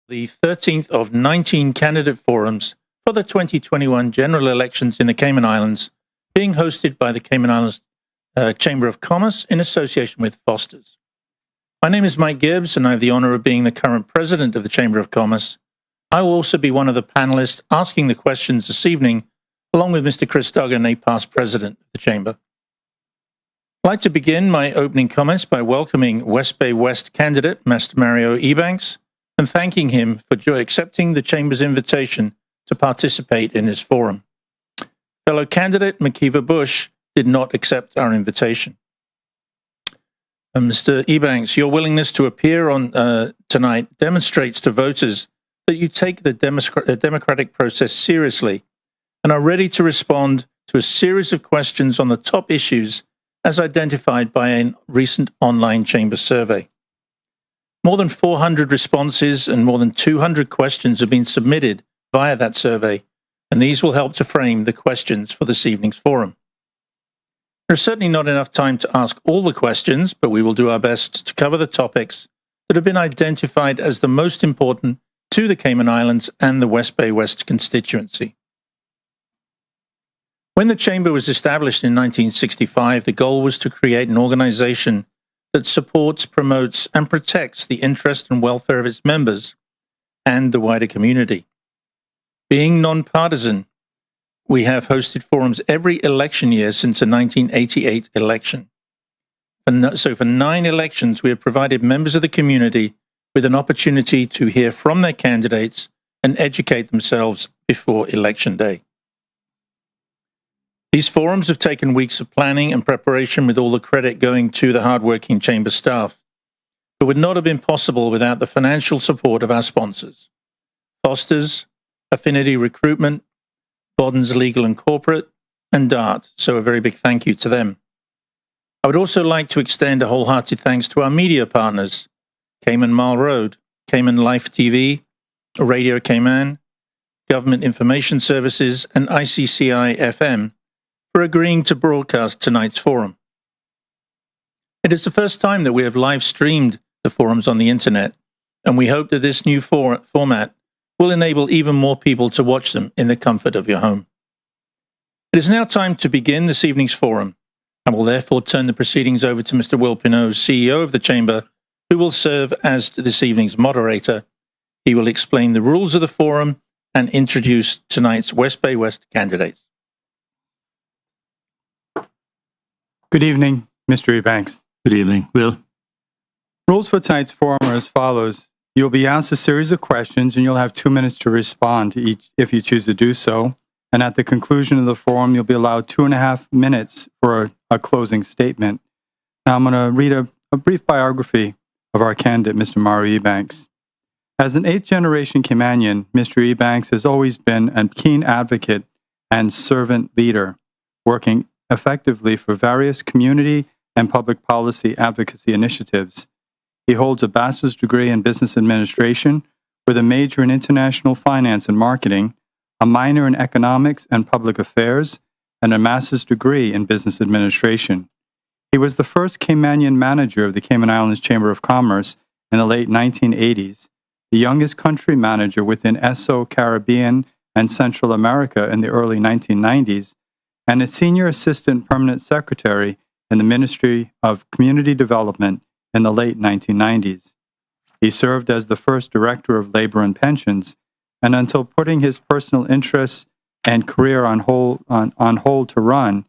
the 13th of 19 candidate forums for the 2021 general elections in the Cayman Islands, being hosted by the Cayman Islands Chamber of Commerce in association with Foster's. My name is Mike Gibbs, and I have the honor of being the current president of the Chamber of Commerce. I will also be one of the panelists asking the questions this evening, along with Mr. Chris Duggan, a past president of the Chamber. I'd like to begin my opening comments by welcoming West Bay West candidate, Mr. Mario Ebanks, and thanking him for accepting the Chamber's invitation to participate in this forum. Fellow candidate Makiva Bush did not accept our invitation. Mr. Ebanks, your willingness to appear on tonight demonstrates to voters that you take the democratic process seriously and are ready to respond to a series of questions on the top issues as identified by a recent online Chamber survey. More than 400 responses and more than 200 questions have been submitted via that survey, and these will help to frame the questions for this evening's forum. There's certainly not enough time to ask all the questions, but we will do our best to cover the topics that have been identified as the most important to the Cayman Islands and the West Bay West constituency. When the Chamber was established in 1965, the goal was to create an organization that supports, promotes, and protects the interest and welfare of its members and the wider community. Being nonpartisan, we have hosted forums every election year since the 1988 election. So for 9 elections, we have provided members of the community with an opportunity to hear from their candidates and educate themselves before Election Day. These forums have taken weeks of planning and preparation, with all the credit going to the hardworking Chamber staff, but would not have been possible without the financial support of our sponsors: Foster's, Affinity Recruitment, Bodden's Legal and Corporate, and DART, so a very big thank you to them. I would also like to extend a wholehearted thanks to our media partners: Cayman Mile Road, Cayman Life TV, Radio Cayman, Government Information Services, and ICCI FM, for agreeing to broadcast tonight's forum. It is the first time that we have live streamed the forums on the internet, and we hope that this new format will enable even more people to watch them in the comfort of your home. It is now time to begin this evening's forum. I will therefore turn the proceedings over to Mr. Will Pinot, CEO of the Chamber, who will serve as this evening's moderator. He will explain the rules of the forum and introduce tonight's West Bay West candidates. Good evening, Mr. Ebanks. Good evening, Will. Rules for tonight's forum are as follows. You'll be asked a series of questions, and you'll have 2 minutes to respond to each if you choose to do so. And at the conclusion of the forum, you'll be allowed 2.5 minutes for a closing statement. Now I'm going to read a brief biography of our candidate, Mr. Mario Ebanks. As an 8th-generation Caymanian, Mr. Ebanks has always been a keen advocate and servant leader, working effectively for various community and public policy advocacy initiatives. He holds a bachelor's degree in business administration with a major in international finance and marketing, a minor in economics and public affairs, and a master's degree in business administration. He was the first Caymanian manager of the Cayman Islands Chamber of Commerce in the late 1980s, the youngest country manager within ESSO, Caribbean, and Central America in the early 1990s, and a senior assistant permanent secretary in the Ministry of Community Development in the late 1990s. He served as the first Director of Labor and Pensions, and until putting his personal interests and career on hold to run,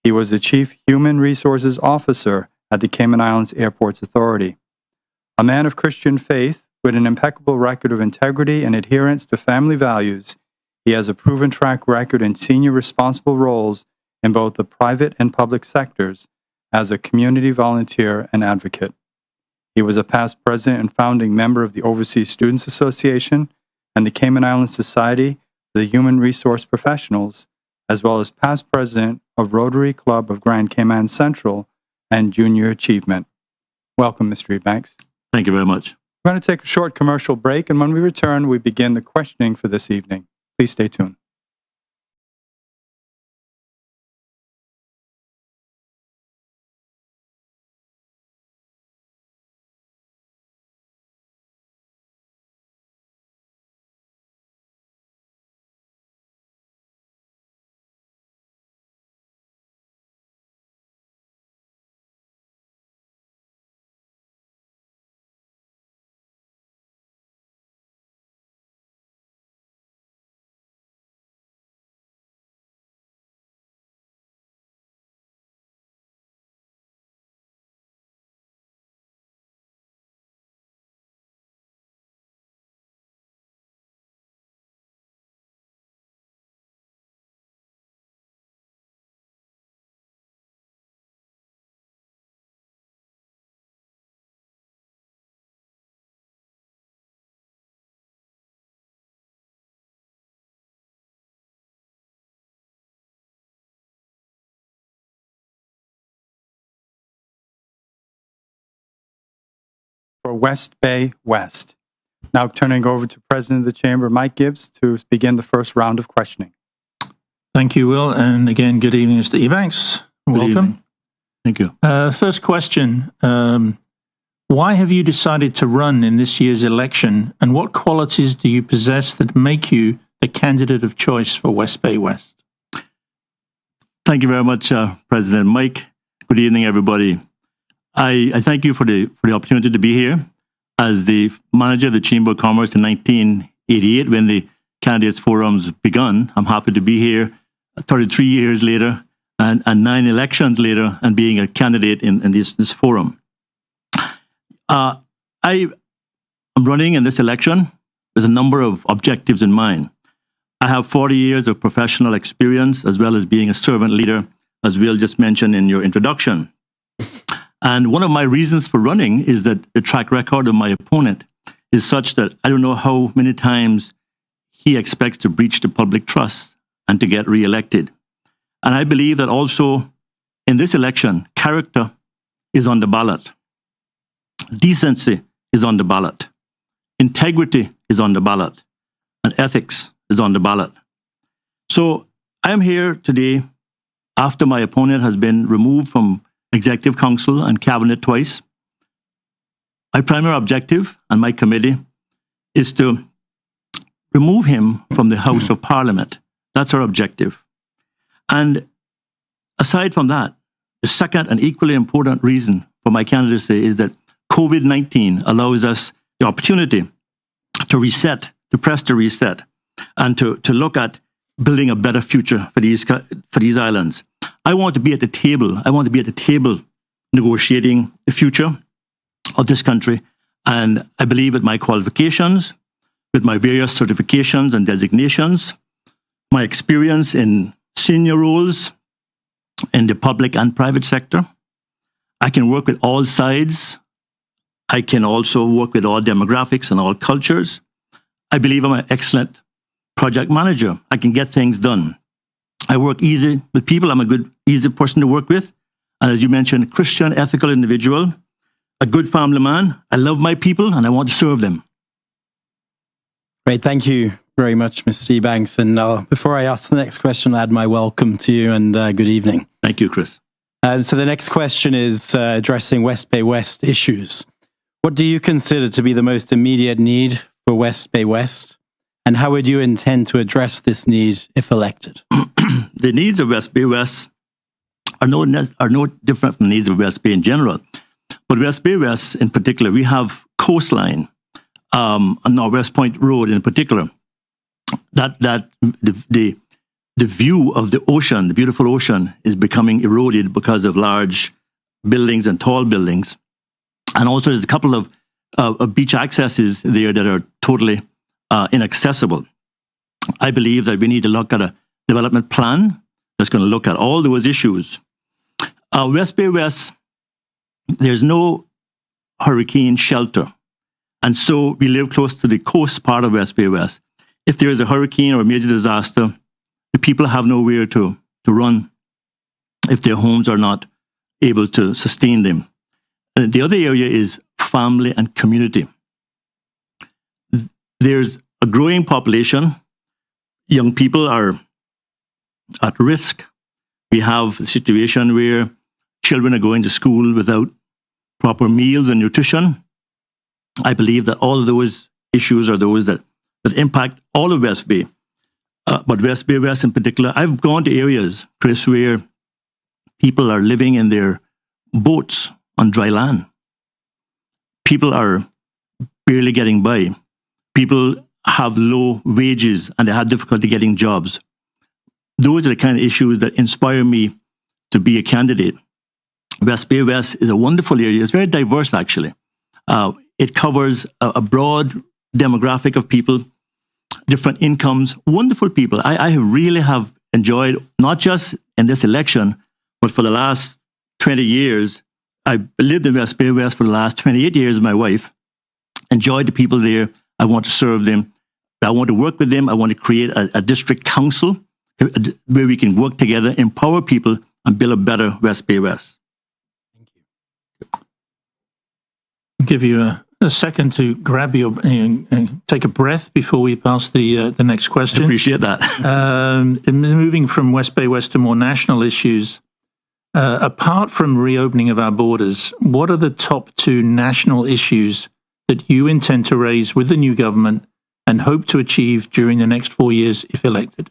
he was the Chief Human Resources Officer at the Cayman Islands Airports Authority. A man of Christian faith with an impeccable record of integrity and adherence to family values, he has a proven track record in senior responsible roles in both the private and public sectors as a community volunteer and advocate. He was a past president and founding member of the Overseas Students Association and the Cayman Islands Society for the Human Resource Professionals, as well as past president of Rotary Club of Grand Cayman Central and Junior Achievement. Welcome, Mr. Ebanks. Thank you very much. We're going to take a short commercial break, and when we return, we begin the questioning for this evening. Please stay tuned. for West Bay West. Now turning over to President of the Chamber, Mike Gibbs, to begin the first round of questioning. Thank you, Will. And again, good evening, Mr. Ebanks. Good Welcome. evening. Thank you. First question. Why have you decided to run in this year's election, and what qualities do you possess that make you the candidate of choice for West Bay West? Thank you very much, President Mike. Good evening, everybody. I thank you for the opportunity to be here. As the manager of the Chamber of Commerce in 1988, when the candidates forums begun, I'm happy to be here 33 years later and 9 elections later and being a candidate in this forum. I am running in this election with a number of objectives in mind. I have 40 years of professional experience as well as being a servant leader, as Will just mentioned in your introduction. And one of my reasons for running is that the track record of my opponent is such that I don't know how many times he expects to breach the public trust and to get reelected. And I believe that also in this election, character is on the ballot. Decency is on the ballot. Integrity is on the ballot. And ethics is on the ballot. So I'm here today after my opponent has been removed from Executive Council and Cabinet twice. My primary objective and my committee is to remove him from the House of Parliament. That's our objective. And aside from that, the second and equally important reason for my candidacy is that COVID-19 allows us the opportunity to reset, to press the reset, and to look at building a better future for these islands. I want to be at the table. I want to be at the table negotiating the future of this country. And I believe with my qualifications, with my various certifications and designations, my experience in senior roles in the public and private sector, I can work with all sides. I can also work with all demographics and all cultures. I believe I'm an excellent project manager. I can get things done. I work easy with people. I'm a good, easy person to work with. And as you mentioned, Christian, ethical individual, a good family man. I love my people and I want to serve them. Great. Thank you very much, Mr. Ebanks. And before I ask the next question, I'll add my welcome to you and good evening. Thank you, Chris. So the next question is addressing West Bay West issues. What do you consider to be the most immediate need for West Bay West? And how would you intend to address this need if elected? The needs of West Bay West are no different from the needs of West Bay in general. But West Bay West in particular, we have coastline on our West Point Road in particular. That the view of the ocean, the beautiful ocean, is becoming eroded because of large buildings and tall buildings. And also there's a couple of beach accesses there that are totally inaccessible. I believe that we need to look at a development plan that's going to look at all those issues. West Bay West, there's no hurricane shelter. And so we live close to the coast part of West Bay West. If there is a hurricane or a major disaster, the people have nowhere to run if their homes are not able to sustain them. And the other area is family and community. There's a growing population. Young people are at risk. We have a situation where children are going to school without proper meals and nutrition. I believe that all of those issues are those that impact all of West Bay. But West Bay West in particular, I've gone to areas, Chris, where people are living in their boats on dry land. People are barely getting by. People have low wages and they have difficulty getting jobs. Those are the kind of issues that inspire me to be a candidate. West Bay West is a wonderful area. It's very diverse, actually. It covers a broad demographic of people, different incomes, wonderful people. I really have enjoyed, not just in this election, but for the last 20 years. I lived in West Bay West for the last 28 years with my wife. Enjoyed the people there. I want to serve them. I want to work with them. I want to create a district council where we can work together, empower people, and build a better West Bay West. I'll give you A second to grab your and take a breath before we pass the next question. Appreciate that. Moving from West Bay West to more national issues, apart from reopening of our borders, what are the top two national issues that you intend to raise with the new government and hope to achieve during the next 4 years if elected?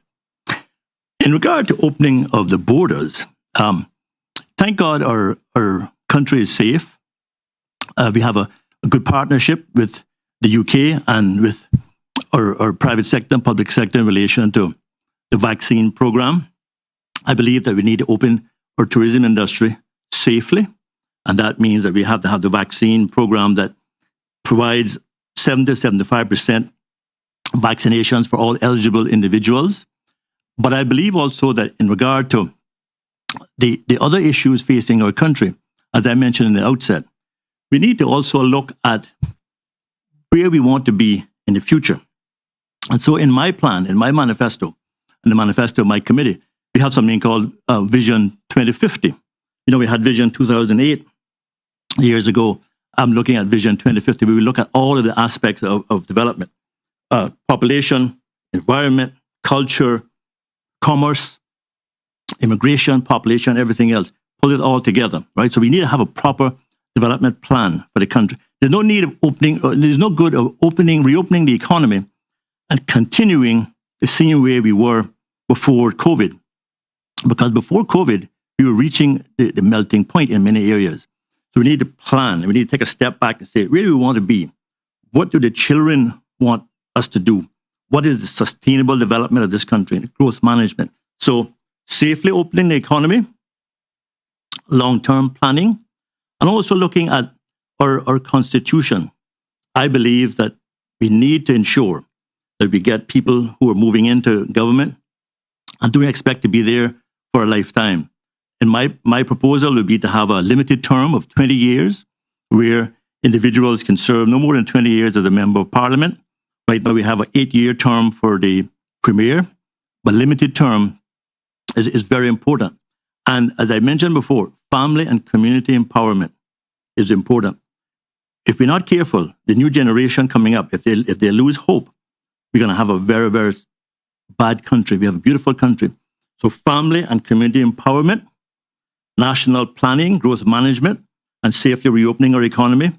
In regard to opening of the borders, thank God our country is safe. We have a good partnership with the UK and with our private sector and public sector in relation to the vaccine program. I believe that we need to open our tourism industry safely, and that means that we have to have the vaccine program that provides 70 to 75% vaccinations for all eligible individuals. But I believe also that in regard to the other issues facing our country, as I mentioned in the outset, we need to also look at where we want to be in the future. And so in my plan, in my manifesto, and the manifesto of my committee, we have something called Vision 2050. You know, we had Vision 2008 years ago. I'm looking at Vision 2050. We will look at all of the aspects of development, population, environment, culture, commerce, immigration, population, everything else. Pull it all together, right? So we need to have a proper development plan for the country. There's no need of there's no good of reopening the economy and continuing the same way we were before COVID. Because before COVID, we were reaching the melting point in many areas. So we need to plan, and we need to take a step back and say, where do we want to be? What do the children want us to do? What is the sustainable development of this country and growth management? So safely opening the economy, long-term planning, and also looking at our constitution. I believe that we need to ensure that we get people who are moving into government and don't expect to be there for a lifetime. And my proposal would be to have a limited term of 20 years where individuals can serve no more than 20 years as a member of parliament. Right now we have an 8-year term for the premier, but limited term is very important. And as I mentioned before, family and community empowerment is important. If we're not careful, the new generation coming up, if they lose hope, we're going to have a very, very bad country. We have a beautiful country. So family and community empowerment, national planning, growth management, and safely reopening our economy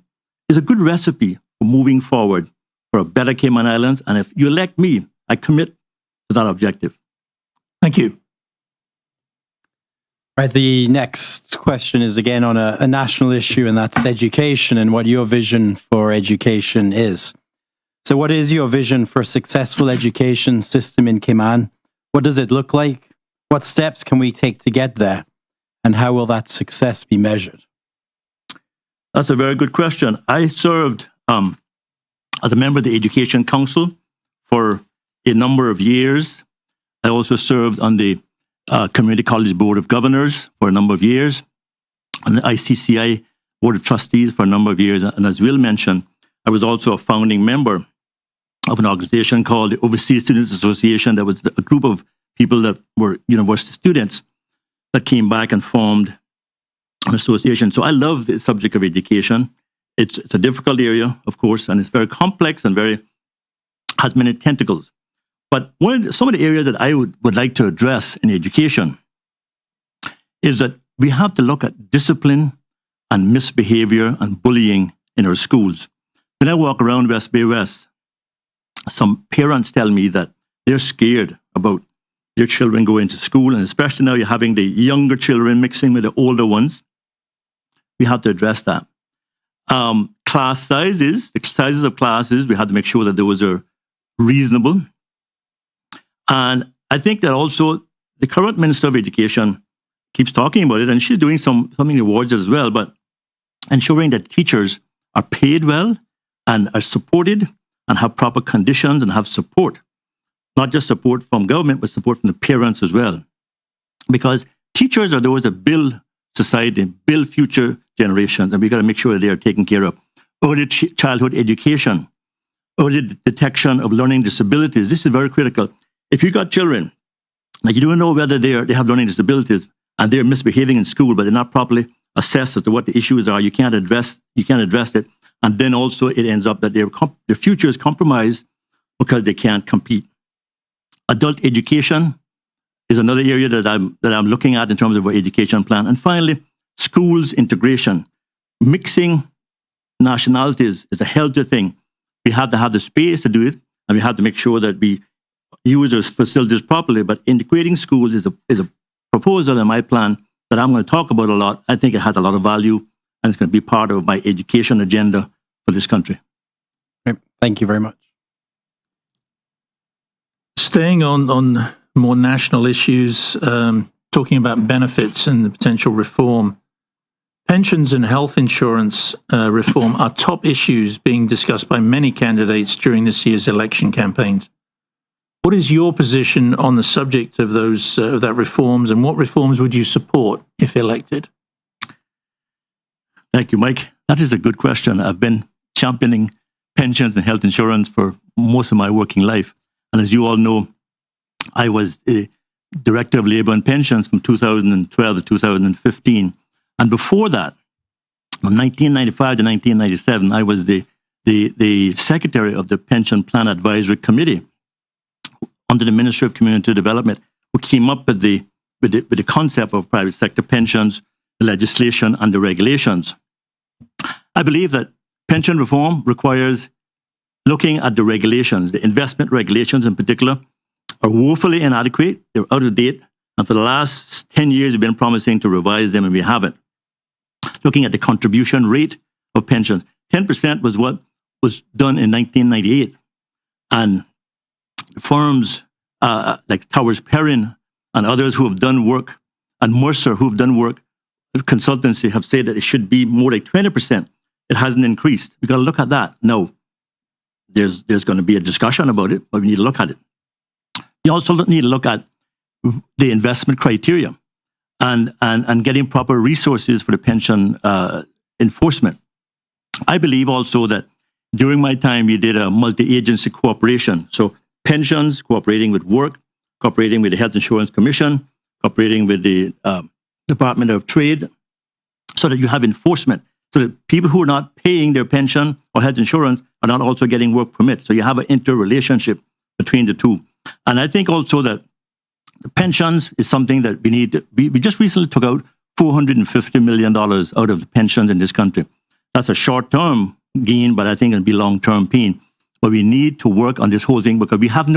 is a good recipe for moving forward for a better Cayman Islands. And if you elect me, I commit to that objective. Thank you. Right. The next question is again on a national issue, and that's education and what your vision for education is. So what is your vision for a successful education system in Cayman? What does it look like? What steps can we take to get there? And how will that success be measured? That's a very good question. I served as a member of the Education Council for a number of years. I also served on the Community College Board of Governors for a number of years, and the ICCI Board of Trustees for a number of years. And as Will mentioned, I was also a founding member of an organization called the Overseas Students Association. That was a group of people that were university students that came back and formed an association. So I love the subject of education. It's a difficult area, of course, and it's very complex and has many tentacles. But some of the areas that I would like to address in education is that we have to look at discipline and misbehavior and bullying in our schools. When I walk around West Bay West, some parents tell me that they're scared about their children going to school, and especially now you're having the younger children mixing with the older ones. We have to address that. Class sizes, the sizes of classes, we have to make sure that those are reasonable. And I think that also the current Minister of Education keeps talking about it, and she's doing something towards it as well, but ensuring that teachers are paid well and are supported and have proper conditions and have support. Not just support from government, but support from the parents as well. Because teachers are those that build society, build future generations, and we've got to make sure that they are taken care of. Early childhood education, early detection of learning disabilities. This is very critical. If you've got children, like you don't know whether they have learning disabilities and they're misbehaving in school, but they're not properly assessed as to what the issues are, you can't address it. And then also it ends up that their future is compromised because they can't compete. Adult education is another area that I'm looking at in terms of our education plan. And finally, schools integration. Mixing nationalities is a healthy thing. We have to have the space to do it, and we have to make sure that we use those facilities properly. But integrating schools is a proposal in my plan that I'm going to talk about a lot. I think it has a lot of value, and it's going to be part of my education agenda for this country. Great. Thank you very much. Staying on more national issues, talking about benefits and the potential reform, pensions and health insurance reform are top issues being discussed by many candidates during this year's election campaigns. What is your position on the subject of that reforms, and what reforms would you support if elected? Thank you, Mike. That is a good question. I've been championing pensions and health insurance for most of my working life. And as you all know, I was the Director of Labour and Pensions from 2012 to 2015. And before that, from 1995 to 1997, I was the Secretary of the Pension Plan Advisory Committee under the Ministry of Community Development, who came up with the concept of private sector pensions, the legislation, and the regulations. I believe that pension reform requires looking at the regulations. The investment regulations in particular are woefully inadequate. They're out of date. And for the last 10 years, we've been promising to revise them, and we haven't. Looking at the contribution rate of pensions, 10% was what was done in 1998. And firms like Towers Perrin and others who have done work, and Mercer who have done work, consultancy, have said that it should be more like 20%. It hasn't increased. We've got to look at that. No, there's going to be a discussion about it, but we need to look at it. We also need to look at the investment criteria and getting proper resources for the pension enforcement. I believe also that during my time, we did a multi-agency cooperation. So pensions, cooperating with work, cooperating with the Health Insurance Commission, cooperating with the Department of Trade, so that you have enforcement, so that people who are not paying their pension or health insurance are not also getting work permits. So you have an interrelationship between the two. And I think also that the pensions is something that we need to, we just recently took out $450 million out of the pensions in this country. That's a short-term gain, but I think it'll be long-term pain. But we need to work on this whole thing because we have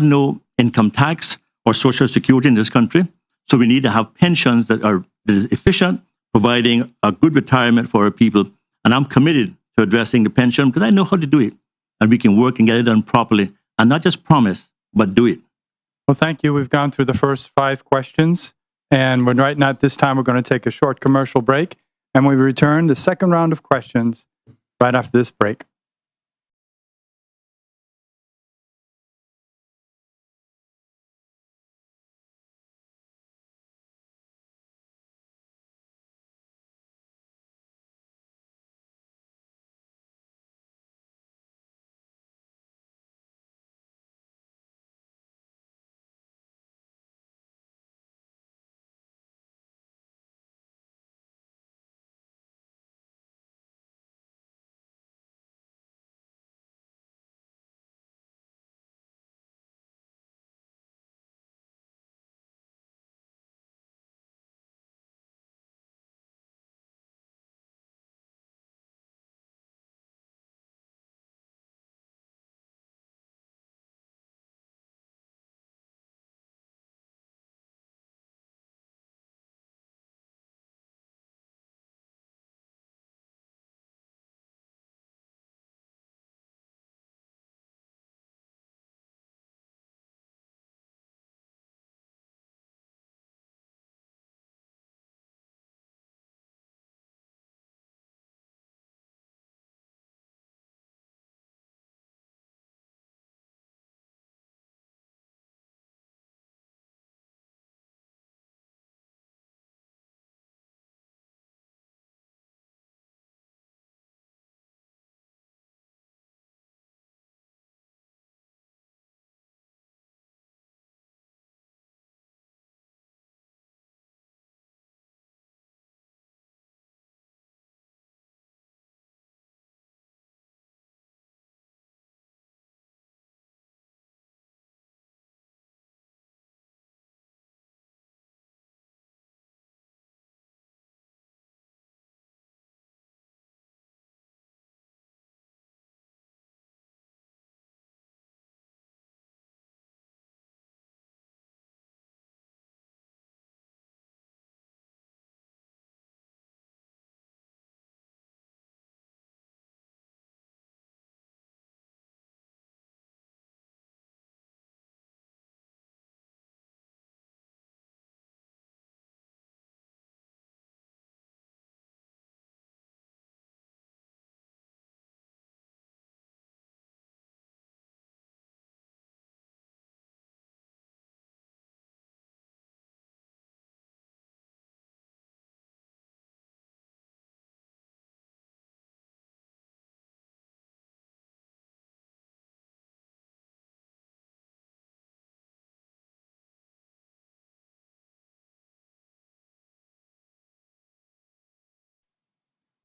no income tax or social security in this country. So we need to have pensions that are efficient, providing a good retirement for our people. And I'm committed to addressing the pension because I know how to do it. And we can work and get it done properly and not just promise, but do it. Well, thank you. We've gone through the first 5 questions. And right now, at this time, we're going to take a short commercial break. And we return the second round of questions right after this break.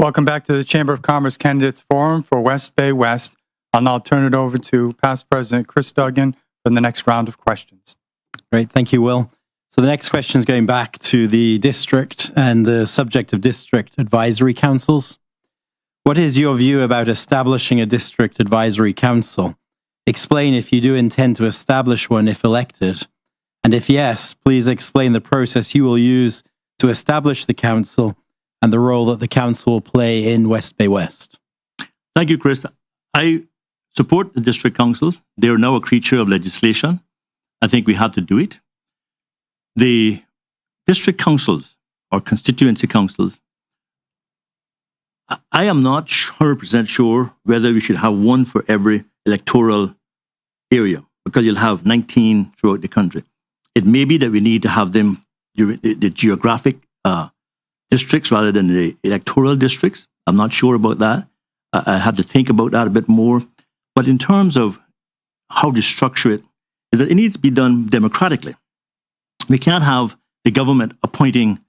Welcome back to the Chamber of Commerce Candidates Forum for West Bay West. I'll now turn it over to past President Chris Duggan for the next round of questions. Great. Thank you, Will. So the next question is going back to the district and the subject of district advisory councils. What is your view about establishing a district advisory council? Explain if you do intend to establish one if elected. And if yes, please explain the process you will use to establish the council and the role that the council will play in West Bay West. Thank you, Chris. I support the district councils. They are now a creature of legislation. I think we have to do it. The district councils or constituency councils, I am not 100% sure whether we should have one for every electoral area, because you'll have 19 throughout the country. It may be that we need to have them during the geographic districts rather than the electoral districts. I'm not sure about that. I have to think about that a bit more. But in terms of how to structure it, is that it needs to be done democratically. We can't have the government appointing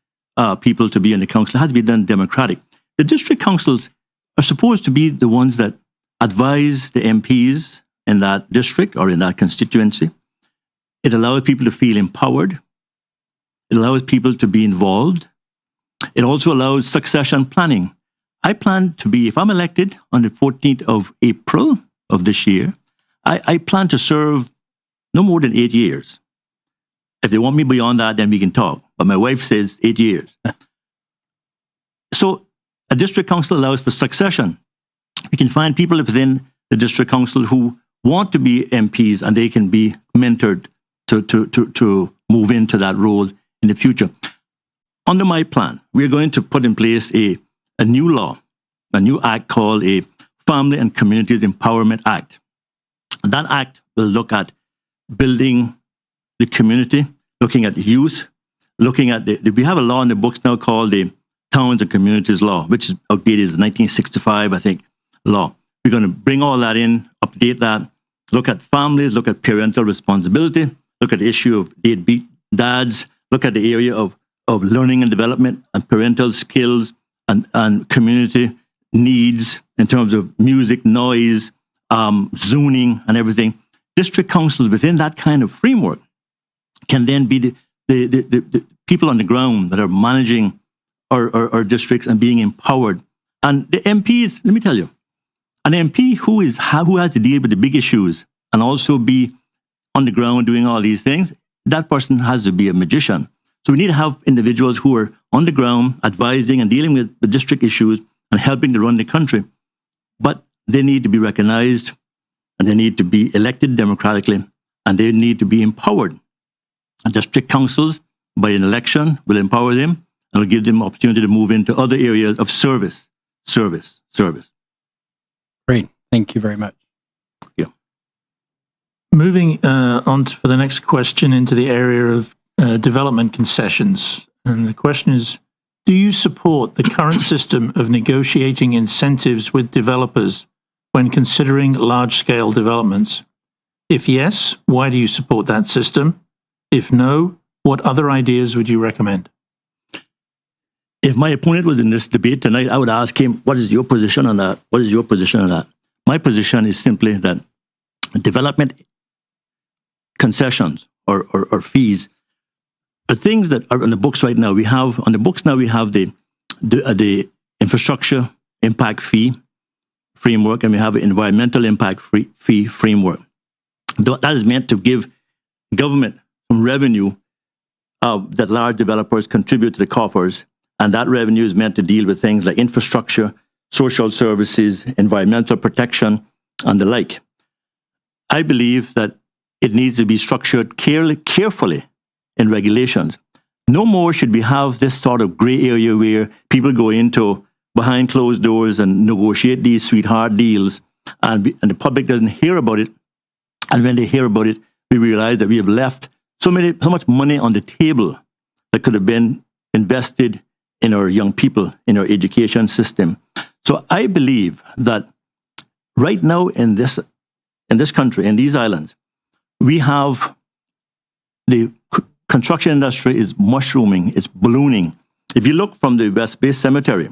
people to be in the council. It has to be done democratic. The district councils are supposed to be the ones that advise the MPs in that district or in that constituency. It allows people to feel empowered. It allows people to be involved. It also allows succession planning. I plan to be, if I'm elected on the 14th of April of this year, I plan to serve no more than 8 years. If they want me beyond that, then we can talk. But my wife says 8 years. So a district council allows for succession. We can find people within the district council who want to be MPs and they can be mentored to move into that role in the future. Under my plan, we're going to put in place a new law, a new act called a Family and Communities Empowerment Act. And that act will look at building the community, looking at youth, looking at we have a law in the books now called the Towns and Communities Law, which is outdated, is 1965, I think, law. We're going to bring all that in, update that, look at families, look at parental responsibility, look at the issue of deadbeat dads, look at the area of learning and development and parental skills and community needs in terms of music, noise, zoning and everything. District councils within that kind of framework can then be the people on the ground that are managing our districts and being empowered. And the MPs, let me tell you, an MP who has to deal with the big issues and also be on the ground doing all these things, that person has to be a magician. So we need to have individuals who are on the ground advising and dealing with the district issues and helping to run the country. But they need to be recognized and they need to be elected democratically and they need to be empowered. And district councils, by an election, will empower them and will give them opportunity to move into other areas of service. Great. Thank you very much. Yeah. Moving on for the next question into the area of development concessions. And the question is, do you support the current system of negotiating incentives with developers when considering large-scale developments? If yes, why do you support that system? If no, what other ideas would you recommend? If my opponent was in this debate tonight, I would ask him, what is your position on that? What is your position on that? My position is simply that development concessions or fees are things that are on the books right now. We have the infrastructure impact fee framework, and we have an environmental impact fee framework. That is meant to give government some revenue that large developers contribute to the coffers, and that revenue is meant to deal with things like infrastructure, social services, environmental protection, and the like. I believe that it needs to be structured carefully in regulations. No more should we have this sort of gray area where people go into behind closed doors and negotiate these sweetheart deals, and the public doesn't hear about it. And when they hear about it, we realize that we have left so much money on the table that could have been invested in our young people, in our education system. So I believe that right now in this country, in these islands, we have the construction industry is mushrooming, it's ballooning. If you look from the West Bay Cemetery,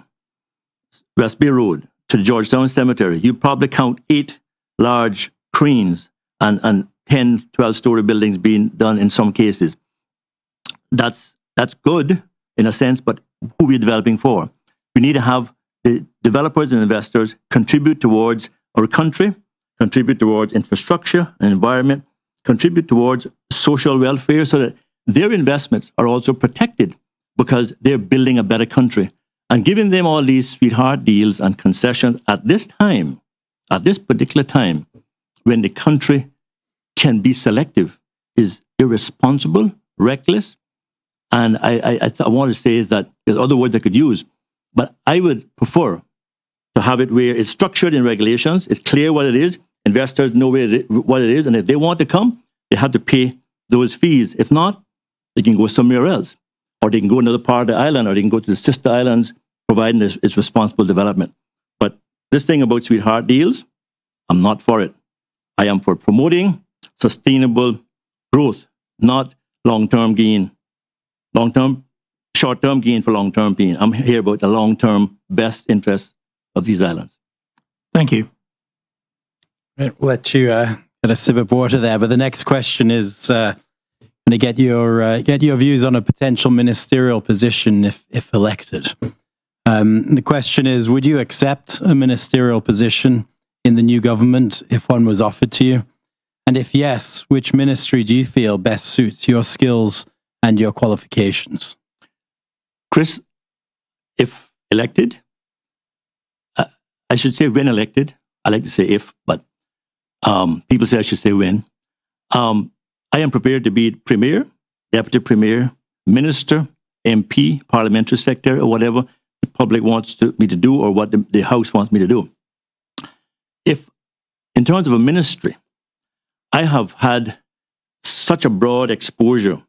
West Bay Road to the Georgetown Cemetery, you probably count 8 large cranes and 10, 12-story buildings being done in some cases. That's good in a sense, but who are we developing for? We need to have the developers and investors contribute towards our country, contribute towards infrastructure and environment, contribute towards social welfare so that their investments are also protected because they're building a better country. And giving them all these sweetheart deals and concessions at this time, at this particular time, when the country can be selective, is irresponsible, reckless. And I want to say that there's other words I could use, but I would prefer to have it where it's structured in regulations, it's clear what it is, investors know what it is, and if they want to come, they have to pay those fees. If not, they can go somewhere else, or they can go another part of the island, or they can go to the sister islands, providing it's responsible development. But this thing about sweetheart deals, I'm not for it. I am for promoting sustainable growth, not long-term gain. Short-term gain for long-term gain. I'm here about the long-term best interest of these islands. Thank you. We'll let you get a sip of water there. But the next question is going to get your views on a potential ministerial position if elected. The question is, would you accept a ministerial position in the new government if one was offered to you? And if yes, which ministry do you feel best suits your skills and your qualifications? Chris, if elected, I should say when elected. I like to say if, but people say I should say when. I am prepared to be Premier, Deputy Premier, Minister, MP, Parliamentary Secretary, or whatever the public wants me to do or what the House wants me to do. If, in terms of a ministry, I have had such a broad exposure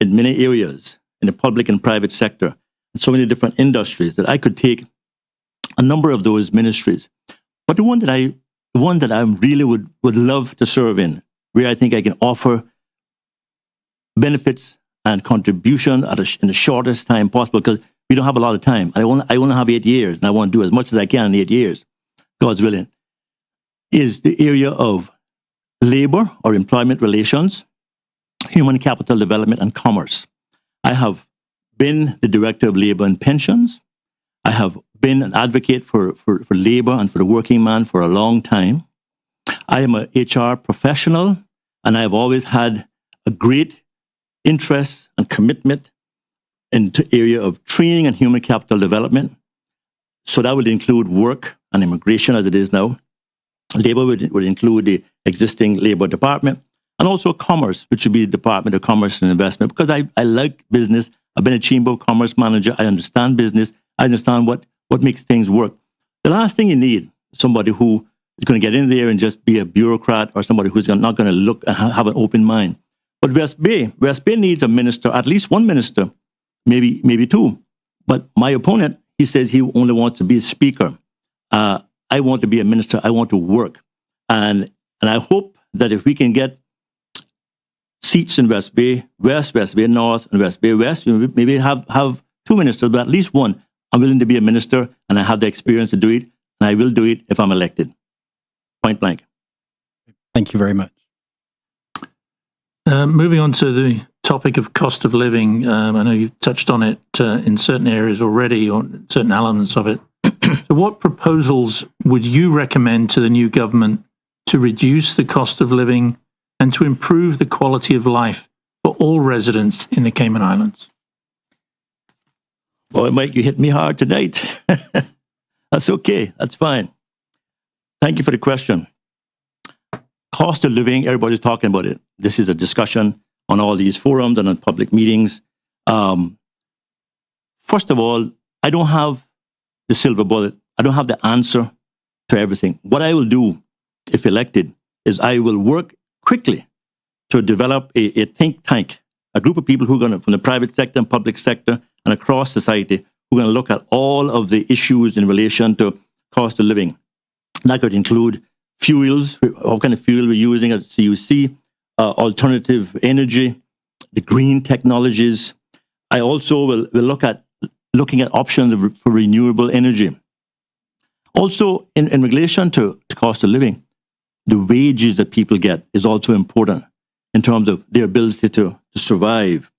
in many areas in the public and private sector, in so many different industries, that I could take a number of those ministries. But the one that I really would love to serve in, where I think I can offer benefits and contribution in the shortest time possible, because we don't have a lot of time. I only have 8 years, and I want to do as much as I can in 8 years, God's willing, is the area of labor or employment relations, human capital development, and commerce. I have been the Director of Labor and Pensions. I have been an advocate for labor and for the working man for a long time. I am an HR professional, and I have always had a great interest and commitment into the area of training and human capital development. So that would include work and immigration as it is now. Labor would include the existing labor department, and also commerce, which would be the Department of Commerce and Investment, because I like business. I've been a Chamber of Commerce manager. I understand business. I understand what makes things work. The last thing you need is somebody who is going to get in there and just be a bureaucrat, or somebody who's not going to look and have an open mind. But West Bay needs a minister, at least one minister, maybe two. But my opponent, he says he only wants to be a speaker. I want to be a minister. I want to work. And I hope that if we can get seats in West Bay West, West Bay North, and West Bay West, maybe have two ministers, but at least one. I'm willing to be a minister, and I have the experience to do it, and I will do it if I'm elected. Point blank. Thank you very much. Moving on to the topic of cost of living, I know you've touched on it in certain areas already, or certain elements of it. So what proposals would you recommend to the new government to reduce the cost of living and to improve the quality of life for all residents in the Cayman Islands? Boy, Mike, you hit me hard tonight. That's okay. That's fine. Thank you for the question. Cost of living, everybody's talking about it. This is a discussion on all these forums and on public meetings. First of all, I don't have the silver bullet. I don't have the answer to everything. What I will do, if elected, is I will work quickly to develop a think tank, a group of people who are going to, from the private sector and public sector and across society, who are going to look at all of the issues in relation to cost of living. That could include fuels, what kind of fuel we're using at CUC, alternative energy, the green technologies. I also will look at looking at options for renewable energy. Also, in relation to cost of living, the wages that people get is also important in terms of their ability to survive.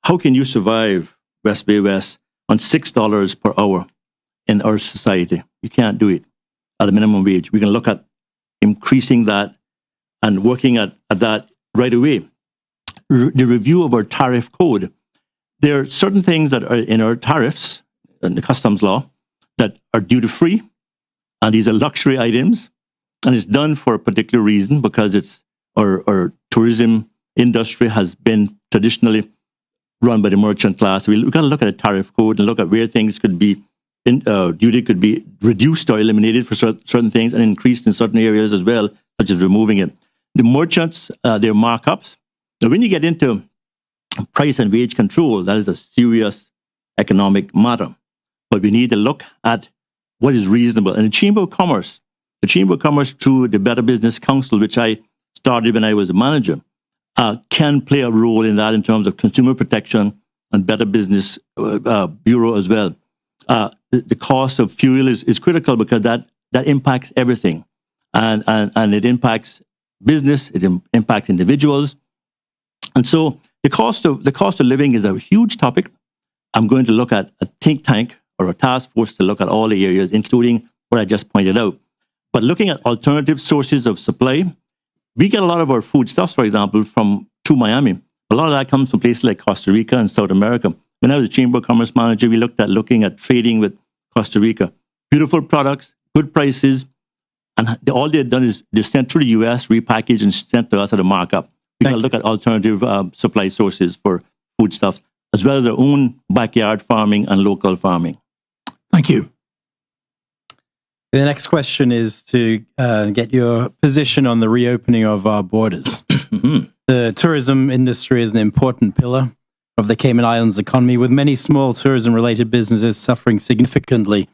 How can you survive West Bay West on $6 per hour in our society? You can't do it at a minimum wage. We can look at increasing that and working at that right away. The review of our tariff code. There are certain things that are in our tariffs, in the customs law, that are duty-free, and these are luxury items, and it's done for a particular reason because it's our tourism industry has been traditionally run by the merchant class. We've got to look at a tariff code and look at where things could be, duty could be reduced or eliminated for certain things and increased in certain areas as well, such as removing it. The merchants, their markups. Now, when you get into price and wage control, that is a serious economic matter. But we need to look at what is reasonable. And the Chamber of Commerce through the Better Business Council, which I started when I was a manager, can play a role in that in terms of consumer protection and Better Business Bureau as well. The cost of fuel is critical because that impacts everything. And it impacts business, it impacts individuals. And so the cost of living is a huge topic. I'm going to look at a think tank or a task force to look at all the areas, including what I just pointed out. But looking at alternative sources of supply, we get a lot of our foodstuffs, for example, through Miami. A lot of that comes from places like Costa Rica and South America. When I was a Chamber of Commerce manager, we looked at looking at trading with Costa Rica. Beautiful products, good prices, and all they've done is they're sent to the U.S., repackaged, and sent to us at a markup. We got to look at alternative supply sources for foodstuffs, as well as our own backyard farming and local farming. Thank you. The next question is to get your position on the reopening of our borders. The tourism industry is an important pillar of the Cayman Islands economy, with many small tourism-related businesses suffering significantly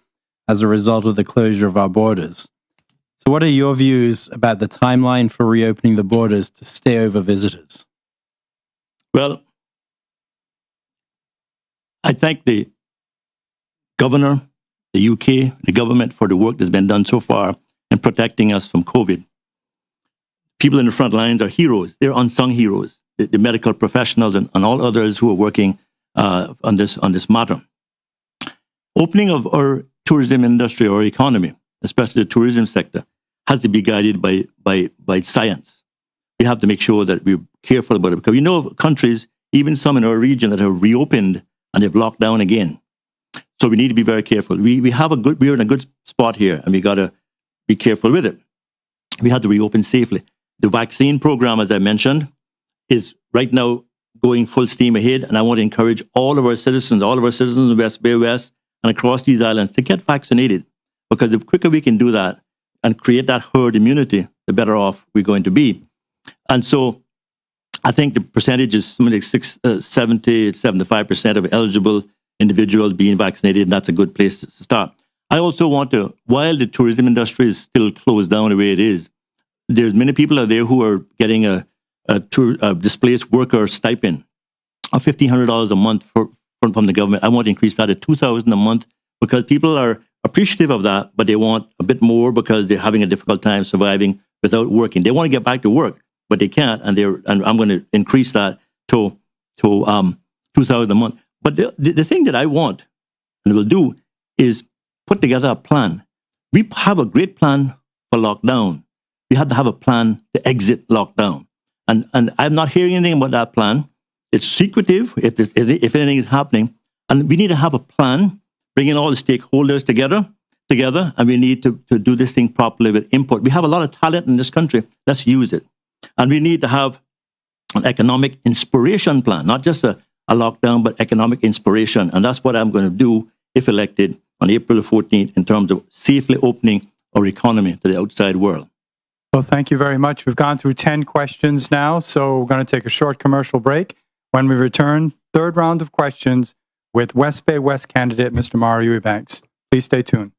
as a result of the closure of our borders. So what are your views about the timeline for reopening the borders to stay over visitors? Well, I thank the governor, the UK, the government for the work that's been done so far in protecting us from COVID. People in the front lines are heroes. They're unsung heroes. The medical professionals and all others who are working on this matter. Opening of our tourism industry or economy, especially the tourism sector, has to be guided by science. We have to make sure that we're careful about it because we know of countries, even some in our region, that have reopened and they've locked down again. So we need to be very careful. We're in a good spot here, and we got to be careful with it. We have to reopen safely. The vaccine program, as I mentioned, is right now going full steam ahead, and I want to encourage all of our citizens in West Bay West and across these islands to get vaccinated, because the quicker we can do that and create that herd immunity, the better off we're going to be. And so I think the percentage is something like 75% of eligible individuals being vaccinated, and that's a good place to start. I also want to, while the tourism industry is still closed down the way it is, there's many people out there who are getting a displaced worker stipend of $1,500 a month from the government. I want to increase that to $2,000 a month because people are appreciative of that, but they want a bit more because they're having a difficult time surviving without working. They want to get back to work, but they can't, and I'm going to increase that to $2,000 a month. But the thing that I want and will do is put together a plan. We have a great plan for lockdown. We have to have a plan to exit lockdown. And I'm not hearing anything about that plan. It's secretive if anything is happening. And we need to have a plan, bringing all the stakeholders together, and we need to do this thing properly with input. We have a lot of talent in this country. Let's use it. And we need to have an economic inspiration plan, not just a lockdown, but economic inspiration. And that's what I'm going to do if elected on April the 14th in terms of safely opening our economy to the outside world. Well, thank you very much. We've gone through 10 questions now, so we're going to take a short commercial break. When we return, third round of questions with West Bay West candidate, Mr. Mario Eubanks. Please stay tuned.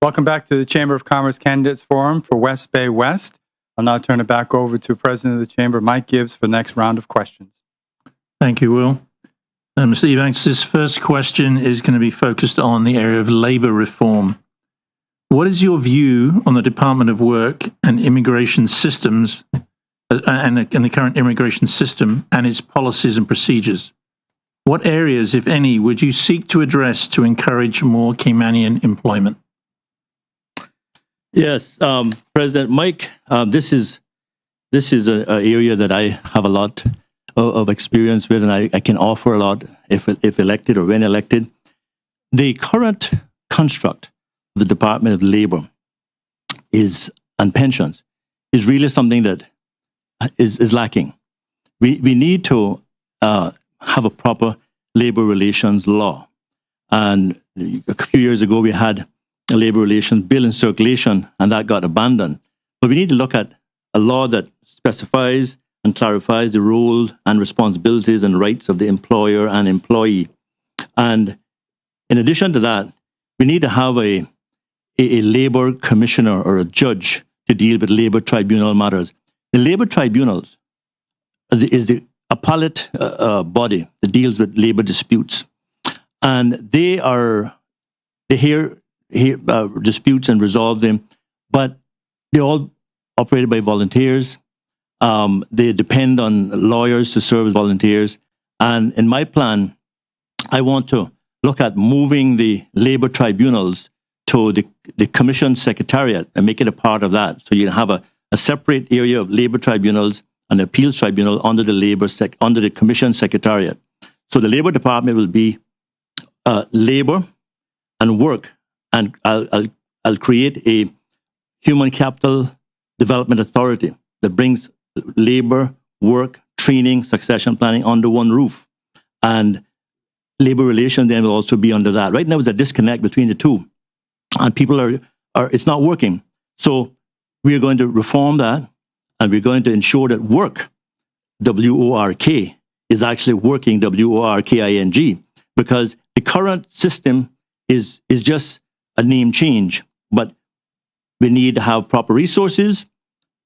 Welcome back to the Chamber of Commerce Candidates Forum for West Bay West. I'll now turn it back over to President of the Chamber, Mike Gibbs, for the next round of questions. Thank you, Will. Mr. Eubanks, this first question is going to be focused on the area of labour reform. What is your view on the Department of Work and Immigration Systems and the current immigration system and its policies and procedures? What areas, if any, would you seek to address to encourage more Caymanian employment? Yes, President Mike, this is an area that I have a lot of experience with, and I can offer a lot if elected or when elected. The current construct of the Department of Labor and pensions is really something that is lacking. We need to have a proper labor relations law. And a few years ago, we had a labor relations bill in circulation, and that got abandoned. But we need to look at a law that specifies and clarifies the roles and responsibilities and rights of the employer and employee. And in addition to that, we need to have a labor commissioner or a judge to deal with labor tribunal matters. The labor tribunals is the appellate body that deals with labor disputes. And they hear disputes and resolve them, but they're all operated by volunteers. They depend on lawyers to serve as volunteers. And in my plan, I want to look at moving the labor tribunals to the Commission Secretariat and make it a part of that. So you have a separate area of labor tribunals and appeals tribunal under the Commission Secretariat. So the Labor Department will be labor and work, and I'll create a human capital development authority that brings labor, work, training, succession planning under one roof. And labor relations then will also be under that. Right now, there's a disconnect between the two, and people it's not working. So we are going to reform that, and we're going to ensure that work, W-O-R-K, is actually working, W-O-R-K-I-N-G, because the current system is just a name change, but we need to have proper resources,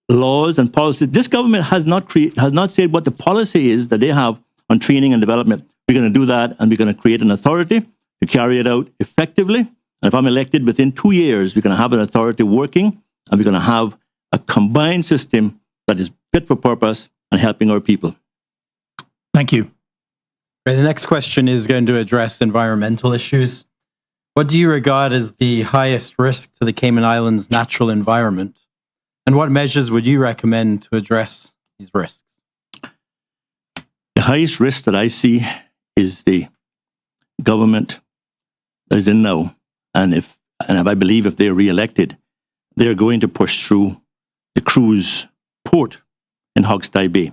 laws, and policies. This government has not said what the policy is that they have on training and development. We're going to do that, and we're going to create an authority to carry it out effectively. And if I'm elected, within 2 years, we're going to have an authority working, and we're going to have a combined system that is fit for purpose and helping our people. Thank you. The next question is going to address environmental issues. What do you regard as the highest risk to the Cayman Islands' natural environment? And what measures would you recommend to address these risks? The highest risk that I see is the government that is in now. And if I believe if they're re-elected, they're going to push through the cruise port in Hogstye Bay.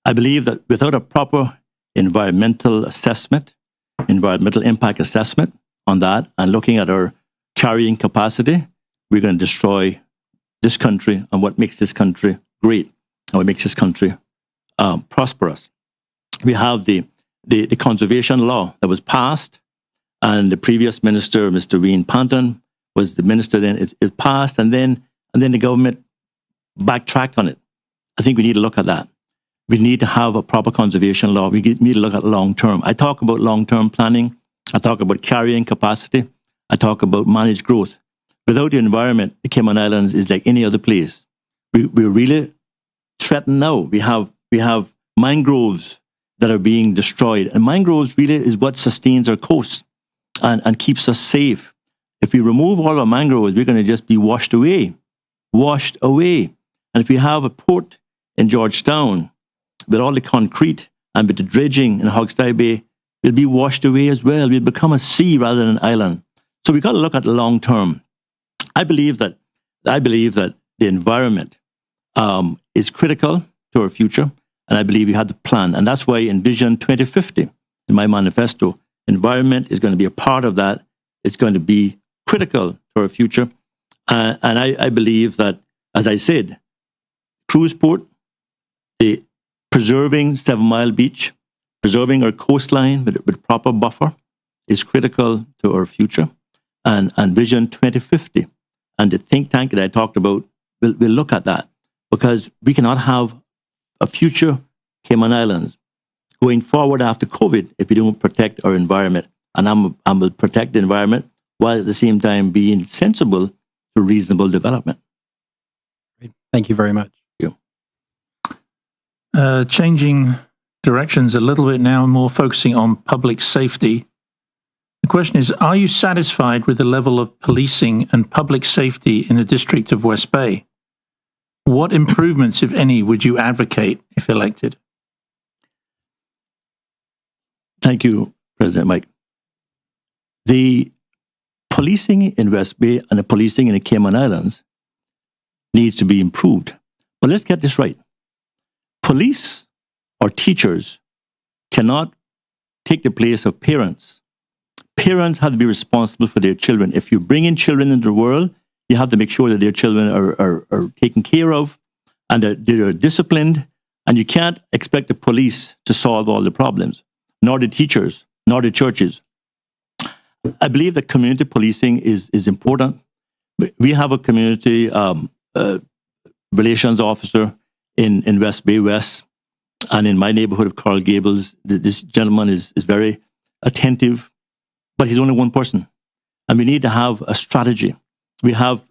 I believe that without a proper environmental assessment, environmental impact assessment on that, and looking at our carrying capacity, we're going to destroy this country and what makes this country great and what makes this country prosperous. We have the conservation law that was passed, and the previous minister, Mr. Wayne Panton, was the minister then. It passed, and then the government backtracked on it. I think we need to look at that. We need to have a proper conservation law. We need to look at long-term. I talk about long-term planning. I talk about carrying capacity. I talk about managed growth. Without the environment, the Cayman Islands is like any other place. We're really threatened now. We have mangroves that are being destroyed. And mangroves really is what sustains our coast and keeps us safe. If we remove all our mangroves, we're going to just be washed away. Washed away. And if we have a port in Georgetown with all the concrete and with the dredging in Hogstye Bay, we'll be washed away as well. We'll become a sea rather than an island. So we've got to look at the long term. I believe that the environment is critical to our future, and I believe we have the plan. And that's why in Vision 2050, in my manifesto, environment is going to be a part of that. It's going to be critical to our future. And I believe that, as I said, cruise port, the preserving 7 Mile Beach, preserving our coastline with proper buffer is critical to our future. and Vision 2050. And the think tank that I talked about will look at that, because we cannot have a future Cayman Islands going forward after COVID if we don't protect our environment. And I will protect the environment while at the same time being sensible to reasonable development. Great. Thank you very much. Changing directions a little bit now, more focusing on public safety. The question is, are you satisfied with the level of policing and public safety in the District of West Bay? What improvements, if any, would you advocate if elected? Thank you, President Mike. The policing in West Bay and the policing in the Cayman Islands needs to be improved. But let's get this right. Police or teachers cannot take the place of parents. Parents have to be responsible for their children. If you bring in children into the world, you have to make sure that their children are taken care of and that they are disciplined. And you can't expect the police to solve all the problems, nor the teachers, nor the churches. I believe that community policing is important. We have a community relations officer in West Bay West, and in my neighborhood of Coral Gables. This gentleman is very attentive, but he's only one person. And we need to have a strategy. We have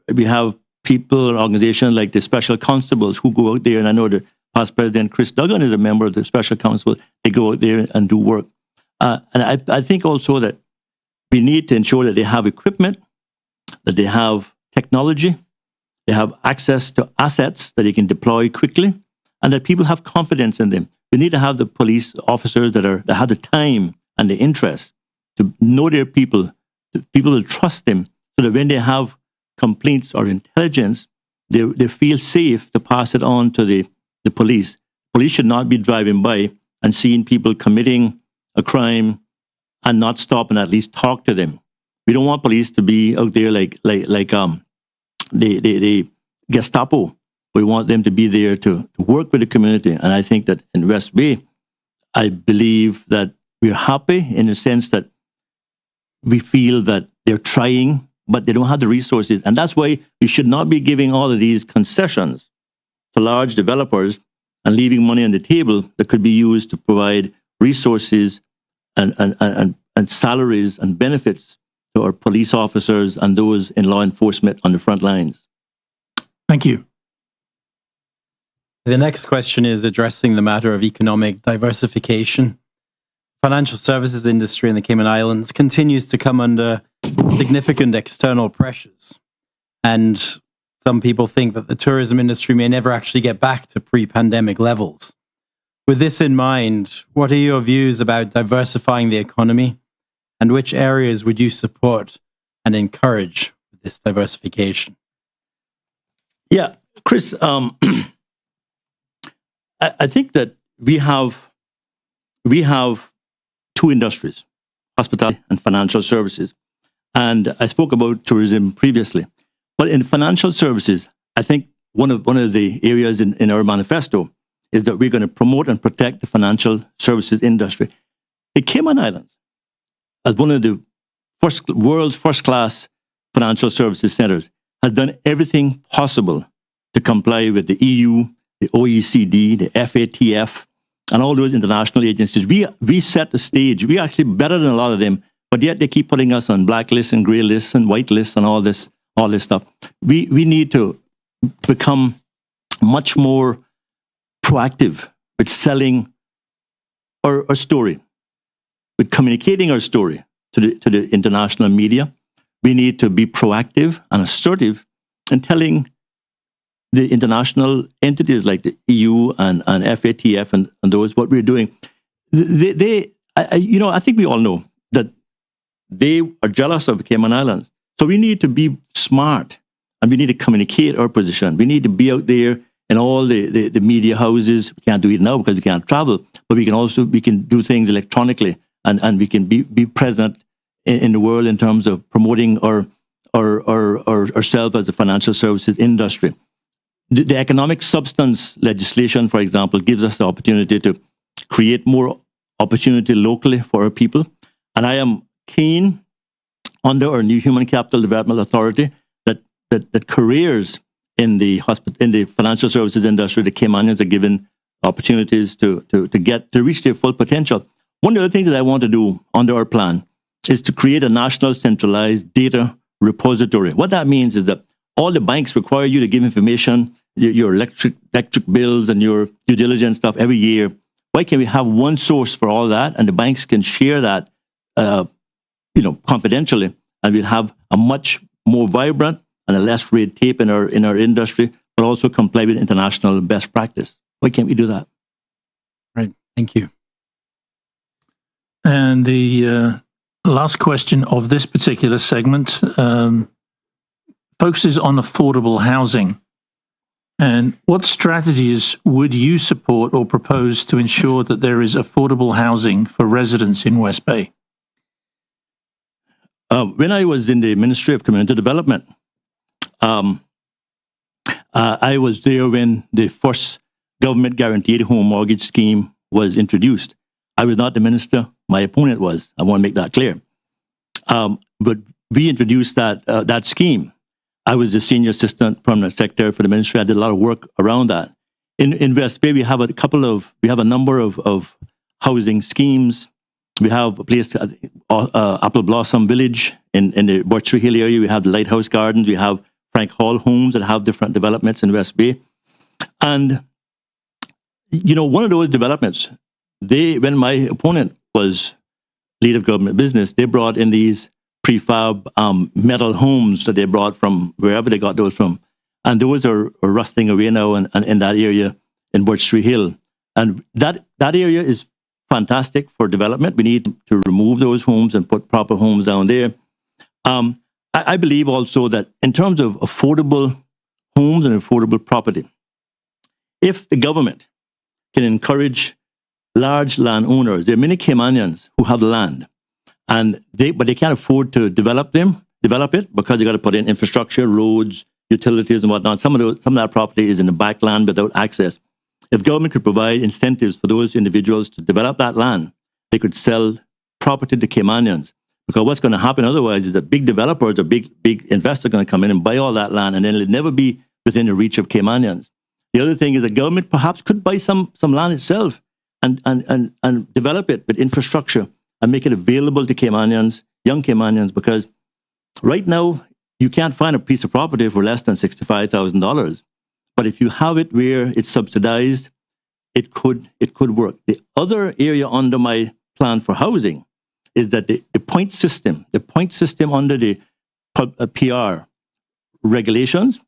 people or organizations like the Special Constables who go out there, and I know the past President Chris Duggan is a member of the Special Constable. They go out there and do work. And I think also that we need to ensure that they have equipment, that they have technology, they have access to assets that they can deploy quickly, and that people have confidence in them. We need to have the police officers that have the time and the interest to know their people. People will trust them, so that when they have complaints or intelligence, they feel safe to pass it on to the police. Police should not be driving by and seeing people committing a crime and not stop and at least talk to them. We don't want police to be out there like the Gestapo. We want them to be there to work with the community. And I think that in West Bay, I believe that we're happy in the sense that we feel that they're trying, but they don't have the resources. And that's why we should not be giving all of these concessions to large developers and leaving money on the table that could be used to provide resources and salaries and benefits to our police officers and those in law enforcement on the front lines. Thank you. The next question is addressing the matter of economic diversification. Financial services industry in the Cayman Islands continues to come under significant external pressures. And some people think that the tourism industry may never actually get back to pre-pandemic levels. With this in mind, what are your views about diversifying the economy, and which areas would you support and encourage with this diversification? Yeah, Chris, I think that we have two industries, hospitality and financial services. And I spoke about tourism previously. But in financial services, I think one of the areas in our manifesto is that we're going to promote and protect the financial services industry. The Cayman Islands, as one of the world's first-class financial services centers, has done everything possible to comply with the EU, the OECD, the FATF, and all those international agencies. We set the stage. We're actually better than a lot of them, but yet they keep putting us on black lists and gray lists and white lists and all this stuff. We need to become much more proactive with selling our story, with communicating our story to the international media. We need to be proactive and assertive in telling the international entities like the EU and FATF and those what we're doing. I think we all know that they are jealous of the Cayman Islands. So we need to be smart and we need to communicate our position. We need to be out there in all the media houses. We can't do it now because we can't travel, but we can do things electronically and we can be present in the world in terms of promoting ourselves as a financial services industry. The economic substance legislation, for example, gives us the opportunity to create more opportunity locally for our people. And I am keen under our new Human Capital Development Authority that careers in the financial services industry, the Caymanians are given opportunities to reach their full potential. One of the things that I want to do under our plan is to create a national centralized data repository. What that means is that all the banks require you to give information, your electric bills and your due diligence stuff every year. Why can't we have one source for all that, and the banks can share that, confidentially, and we'll have a much more vibrant and a less red tape in our industry, but also comply with international best practice. Why can't we do that? Right. Thank you. And the last question of this particular segment focuses on affordable housing. And what strategies would you support or propose to ensure that there is affordable housing for residents in West Bay? When I was in the Ministry of Community Development, I was there when the first government guaranteed home mortgage scheme was introduced. I was not the minister; my opponent was. I want to make that clear. But we introduced that scheme. I was the senior assistant permanent secretary for the ministry. I did a lot of work around that. In West Bay, we have a number of housing schemes. We have a place, Apple Blossom Village in the Birchery Hill area. We have the Lighthouse Gardens. We have Frank Hall homes that have different developments in West Bay. And, one of those developments, when my opponent was lead of government business, they brought in these prefab metal homes that they brought from wherever they got those from. And those are rusting away now in that area in Birchery Hill. And that area is fantastic for development. We need to remove those homes and put proper homes down there. I believe also that in terms of affordable homes and affordable property, if the government can encourage large landowners, there are many Caymanians who have land, but they can't afford to develop it because they got to put in infrastructure, roads, utilities, and whatnot. Some of that property is in the backland without access. If government could provide incentives for those individuals to develop that land, they could sell property to Caymanians. Because what's going to happen otherwise is that big developers or big investors are going to come in and buy all that land, and then it'll never be within the reach of Caymanians. The other thing is that government perhaps could buy some land itself and develop it with infrastructure and make it available to Caymanians, young Caymanians, because right now you can't find a piece of property for less than $65,000. But if you have it where it's subsidized, it could work. The other area under my plan for housing is that the point system under the PR regulations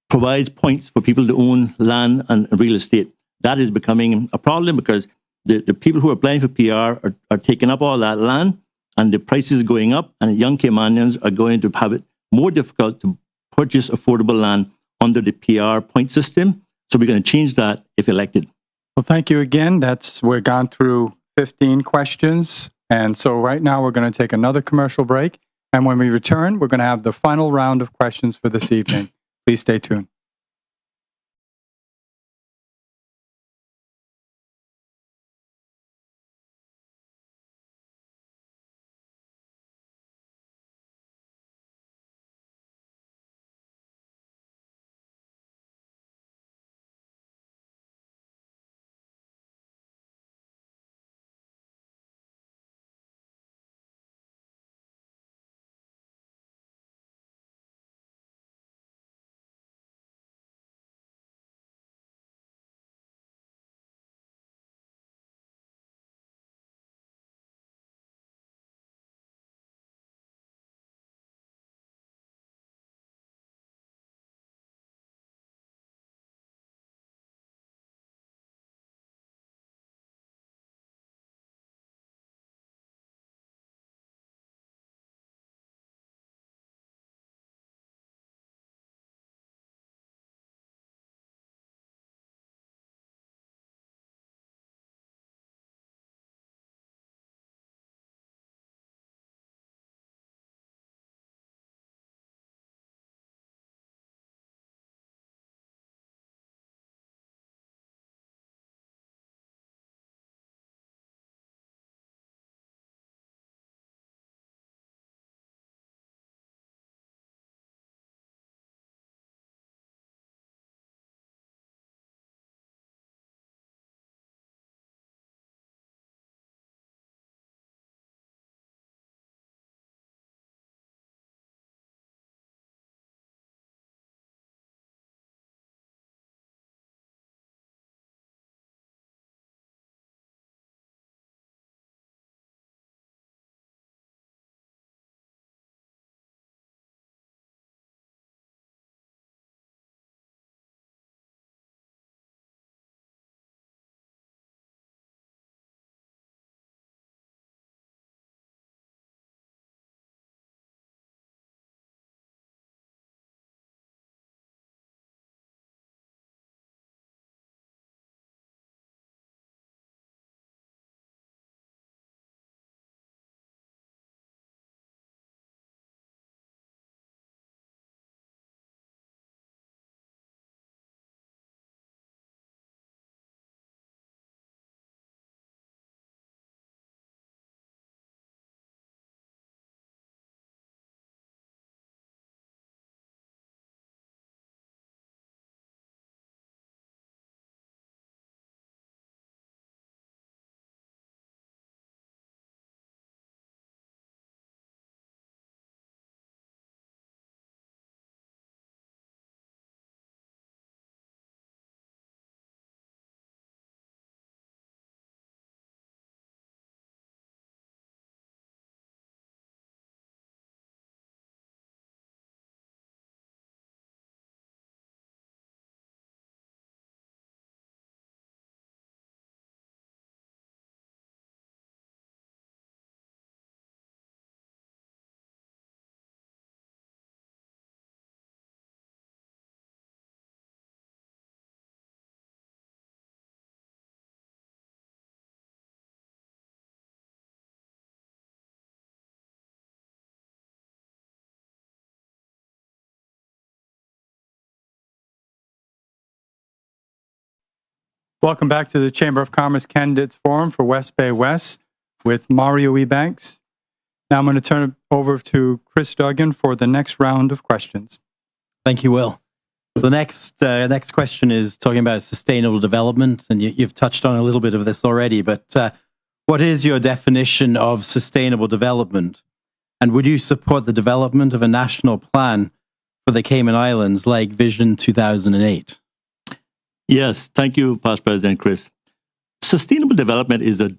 provides points for people to own land and real estate. That is becoming a problem because the people who are applying for PR are taking up all that land, and the prices are going up, and young Caymanians are going to have it more difficult to purchase affordable land under the PR point system. So we're going to change that if elected. Well, thank you again. We've gone through 15 questions. And so right now we're going to take another commercial break. And when we return, we're going to have the final round of questions for this evening. Please stay tuned. Welcome back to the Chamber of Commerce Candidates Forum for West Bay West with Mario Ebanks. Now I'm going to turn it over to Chris Duggan for the next round of questions. Thank you, Will. So the next question is talking about sustainable development, and you've touched on a little bit of this already, but what is your definition of sustainable development? And would you support the development of a national plan for the Cayman Islands like Vision 2008? Yes, thank you, Past President Chris. Sustainable development is a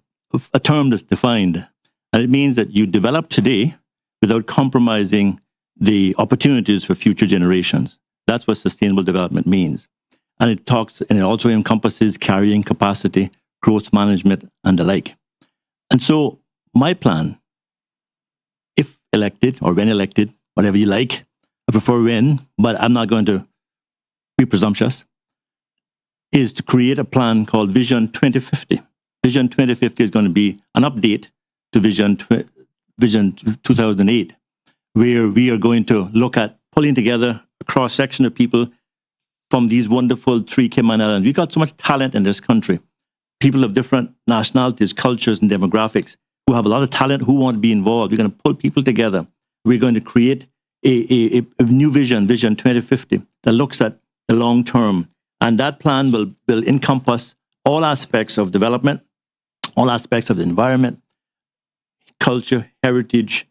term that's defined, and it means that you develop today without compromising the opportunities for future generations. That's what sustainable development means. And it also encompasses carrying capacity, growth management, and the like. And so my plan, if elected or when elected, whatever you like, I prefer when, but I'm not going to be presumptuous, is to create a plan called Vision 2050. Vision 2050 is going to be an update to Vision 2008, where we are going to look at pulling together a cross-section of people from these wonderful 3 Cayman Islands. We've got so much talent in this country. People of different nationalities, cultures, and demographics who have a lot of talent, who want to be involved. We're going to pull people together. We're going to create a new vision, Vision 2050, that looks at the long term. And that plan will encompass all aspects of development, all aspects of the environment, culture, heritage,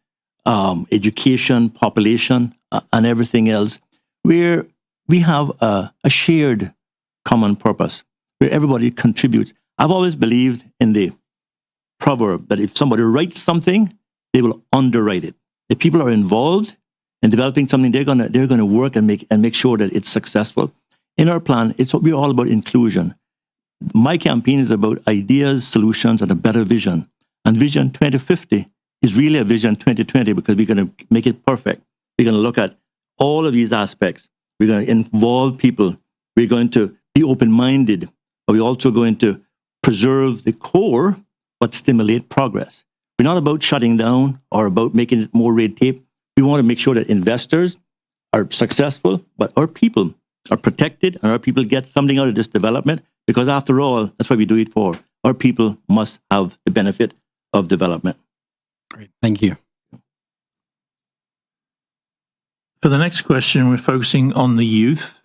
education, population, and everything else, where we have a shared common purpose, where everybody contributes. I've always believed in the proverb that if somebody writes something, they will underwrite it. If people are involved in developing something, they're gonna work and make sure that it's successful. In our plan, we're all about inclusion. My campaign is about ideas, solutions, and a better vision. And Vision 2050 is really a Vision 2020 because we're going to make it perfect. We're going to look at all of these aspects. We're going to involve people. We're going to be open-minded, but we're also going to preserve the core, but stimulate progress. We're not about shutting down or about making it more red tape. We want to make sure that investors are successful, but our people are protected and our people get something out of this development, because after all, that's what we do it for. Our people must have the benefit of development. Great. Thank you. For the next question, we're focusing on the youth.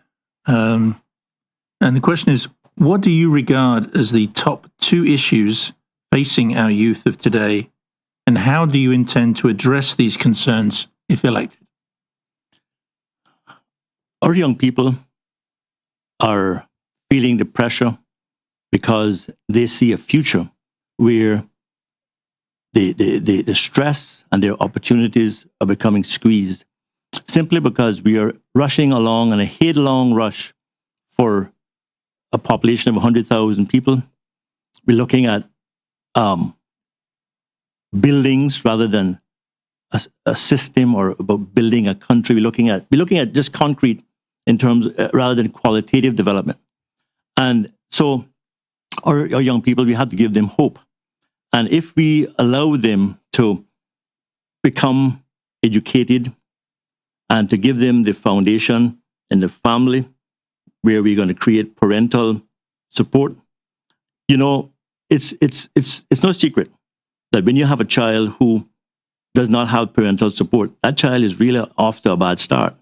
And the question is, what do you regard as the top 2 issues facing our youth of today, and how do you intend to address these concerns if elected? Our young people are feeling the pressure because they see a future where the stress and their opportunities are becoming squeezed, simply because we are rushing along in a headlong rush for a population of 100,000 people. We're looking at buildings rather than a system, or about building a country. We're looking at just concrete in terms rather than qualitative development. And so our young people, we have to give them hope. And if we allow them to become educated and to give them the foundation in the family, where we're going to create parental support, it's no secret that when you have a child who does not have parental support, that child is really off to a bad start.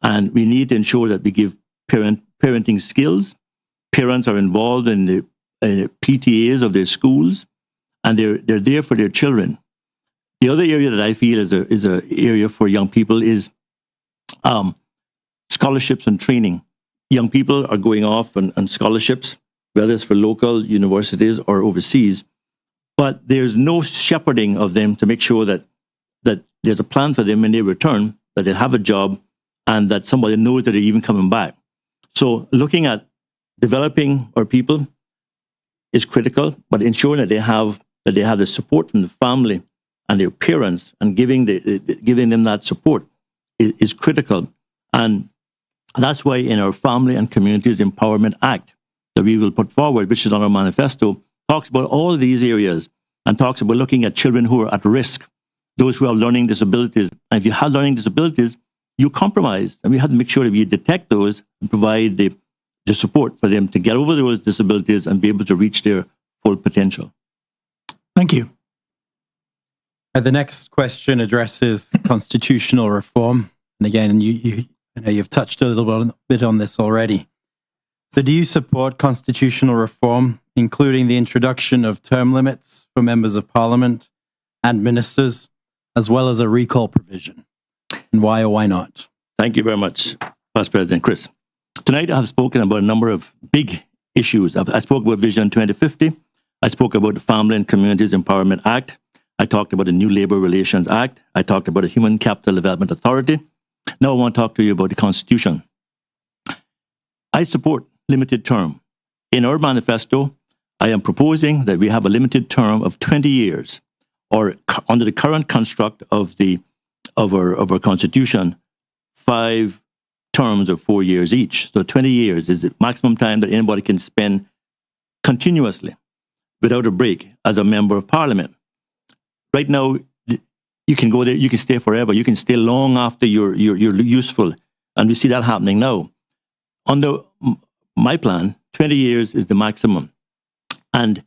And we need to ensure that we give parenting skills. Parents are involved in the PTAs of their schools, and they're there for their children. The other area that I feel is a area for young people is scholarships and training. Young people are going off on scholarships, whether it's for local universities or overseas, but there's no shepherding of them to make sure that there's a plan for them when they return, that they have a job, and that somebody knows that they're even coming back. So looking at developing our people is critical, but ensuring that they have the support from the family and their parents, and giving them that support is critical. And that's why in our Family and Communities Empowerment Act that we will put forward, which is on our manifesto, talks about all of these areas and talks about looking at children who are at risk, those who have learning disabilities. And if you have learning disabilities, you compromise, and we have to make sure that we detect those and provide the the support for them to get over those disabilities and be able to reach their full potential. Thank you. The next question addresses constitutional reform. And again, I know you've touched a little bit on this already. So do you support constitutional reform, including the introduction of term limits for members of parliament and ministers, as well as a recall provision? And why or why not? Thank you very much, Vice President Chris. Tonight I have spoken about a number of big issues. I spoke about Vision 2050. I spoke about the Family and Communities Empowerment Act. I talked about the new Labor Relations Act. I talked about the Human Capital Development Authority. Now I want to talk to you about the Constitution. I support limited term. In our manifesto, I am proposing that we have a limited term of 20 years, or under the current construct of our Constitution, 5 terms of 4 years each. So 20 years is the maximum time that anybody can spend continuously, without a break, as a member of Parliament. Right now, you can go there, you can stay forever, you can stay long after you're useful, and we see that happening now. Under my plan, 20 years is the maximum. And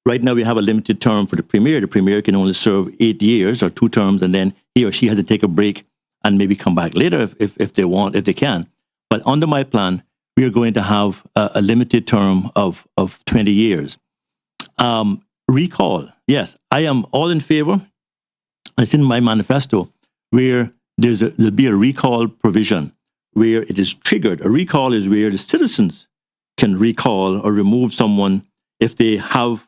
right now we have a limited term for the Premier. The Premier can only serve 8 years or 2 terms, and then he or she has to take a break and maybe come back later if they want, if they can. But under my plan, we are going to have a limited term of 20 years. Recall, yes, I am all in favor. It's in my manifesto where there'll be a recall provision where it is triggered. A recall is where the citizens can recall or remove someone if they have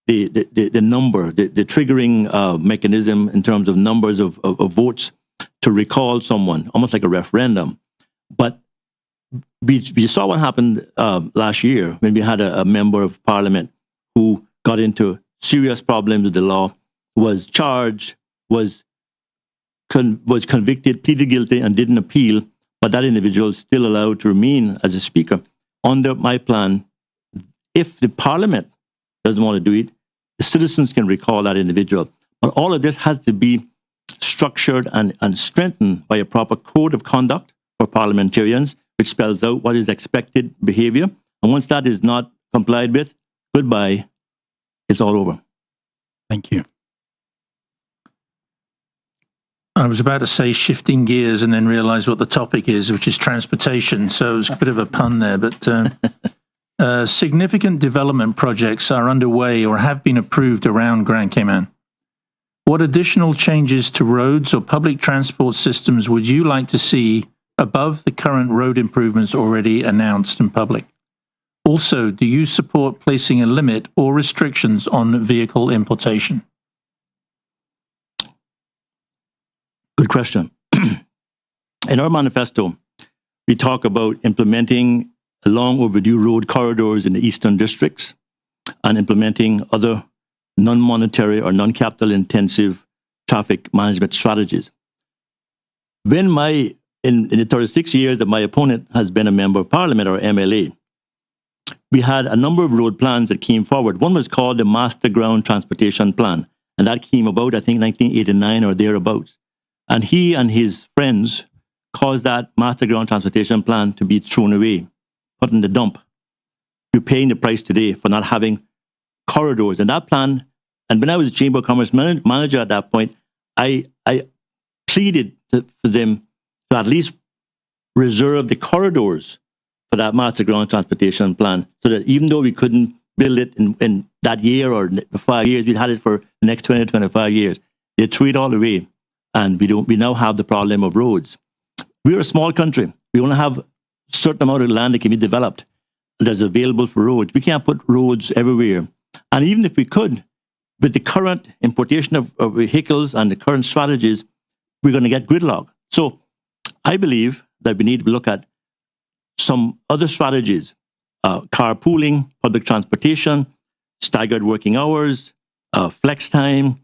the number, the triggering mechanism in terms of numbers of votes to recall someone, almost like a referendum. But we saw what happened last year when we had a member of Parliament who got into serious problems with the law, was charged, was convicted, pleaded guilty, and didn't appeal, but that individual is still allowed to remain as a speaker. Under my plan, if the Parliament doesn't want to do it, the citizens can recall that individual. But all of this has to be structured and strengthened by a proper code of conduct for parliamentarians, which spells out what is expected behavior. And once that is not complied with, goodbye, it's all over. Thank you. I was about to say shifting gears and then realize what the topic is, which is transportation. So it's a bit of a pun there, but significant development projects are underway or have been approved around Grand Cayman. What additional changes to roads or public transport systems would you like to see above the current road improvements already announced in public? Also, do you support placing a limit or restrictions on vehicle importation? Good question. In our manifesto, we talk about implementing long overdue road corridors in the eastern districts and implementing other non-monetary or non-capital intensive traffic management strategies. When in the 36 years that my opponent has been a member of Parliament, or MLA, we had a number of road plans that came forward. One was called the Master Ground Transportation Plan, and that came about, I think, 1989 or thereabouts. And he and his friends caused that Master Ground Transportation Plan to be thrown away, put in the dump. We're paying the price today for not having corridors. And that plan, and when I was a Chamber of Commerce manager at that point, I pleaded for them to at least reserve the corridors for that Master Ground Transportation Plan, so that even though we couldn't build it in that year or 5 years, we'd had it for the next 20 to 25 years. They threw it all away. And we now have the problem of roads. We're a small country. We only have a certain amount of land that can be developed that's available for roads. We can't put roads everywhere. And even if we could, with the current importation of vehicles and the current strategies, we're going to get gridlock. So I believe that we need to look at some other strategies, carpooling, public transportation, staggered working hours, flex time,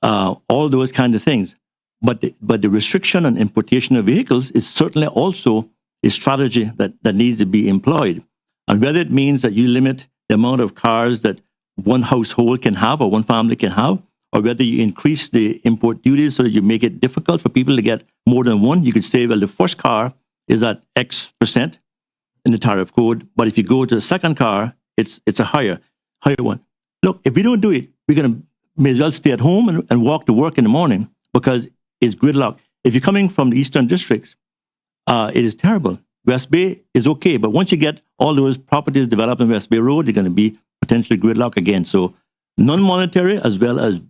all those kind of things. But the restriction on importation of vehicles is certainly also a strategy that needs to be employed. And whether it means that you limit the amount of cars that one household can have or one family can have, or whether you increase the import duties so that you make it difficult for people to get more than one, you could say, well, the first car is at X%, in the tariff code. But if you go to the second car, it's a higher one. Look, if we don't do it, we're going to may as well stay at home and walk to work in the morning because it's gridlock. If you're coming from the eastern districts, it is terrible. West Bay is okay, but once you get all those properties developed in West Bay Road, you're going to be potentially gridlock again. So non-monetary as well as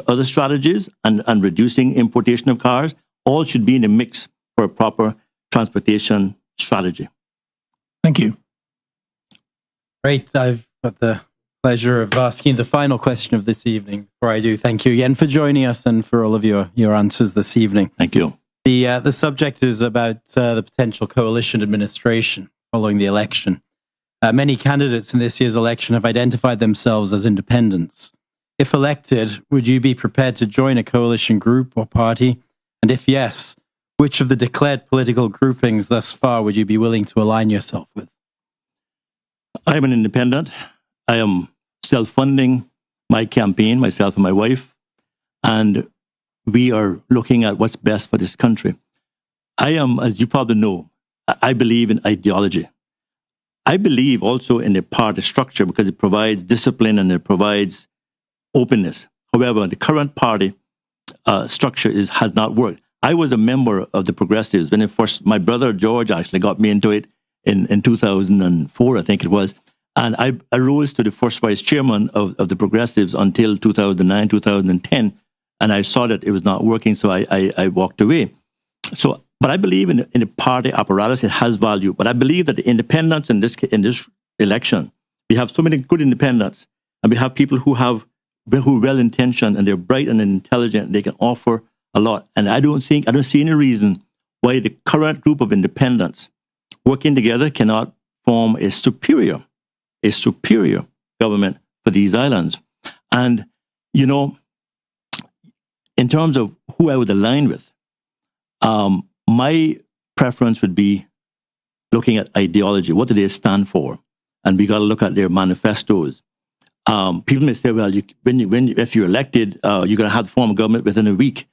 other strategies and reducing importation of cars, all should be in the mix for a proper transportation strategy. Thank you. Great. I've got the pleasure of asking the final question of this evening. Before I do, thank you again for joining us and for all of your answers this evening. Thank you. The subject is about the potential coalition administration following the election. Many candidates in this year's election have identified themselves as independents. If elected, would you be prepared to join a coalition group or party? And if yes, which of the declared political groupings thus far would you be willing to align yourself with? I am an independent. I am self-funding my campaign, myself and my wife, and we are looking at what's best for this country. I am, as you probably know, I believe in ideology. I believe also in the party structure because it provides discipline and it provides openness. However, the current party structure has not worked. I was a member of the Progressives when my brother George actually got me into it in 2004, I think it was. And I rose to the first vice chairman of the Progressives until 2009, 2010. And I saw that it was not working, so I walked away. But I believe in the party apparatus, it has value. But I believe that the independents in this election, we have so many good independents, and we have people who are well-intentioned and they're bright and intelligent, and they can offer a lot. And I don't see any reason why the current group of independents working together cannot form a superior government for these islands. And, you know, in terms of who I would align with, my preference would be looking at ideology. What do they stand for? And we got to look at their manifestos. People may say, well, if you're elected, you're going to have to form a government within a week.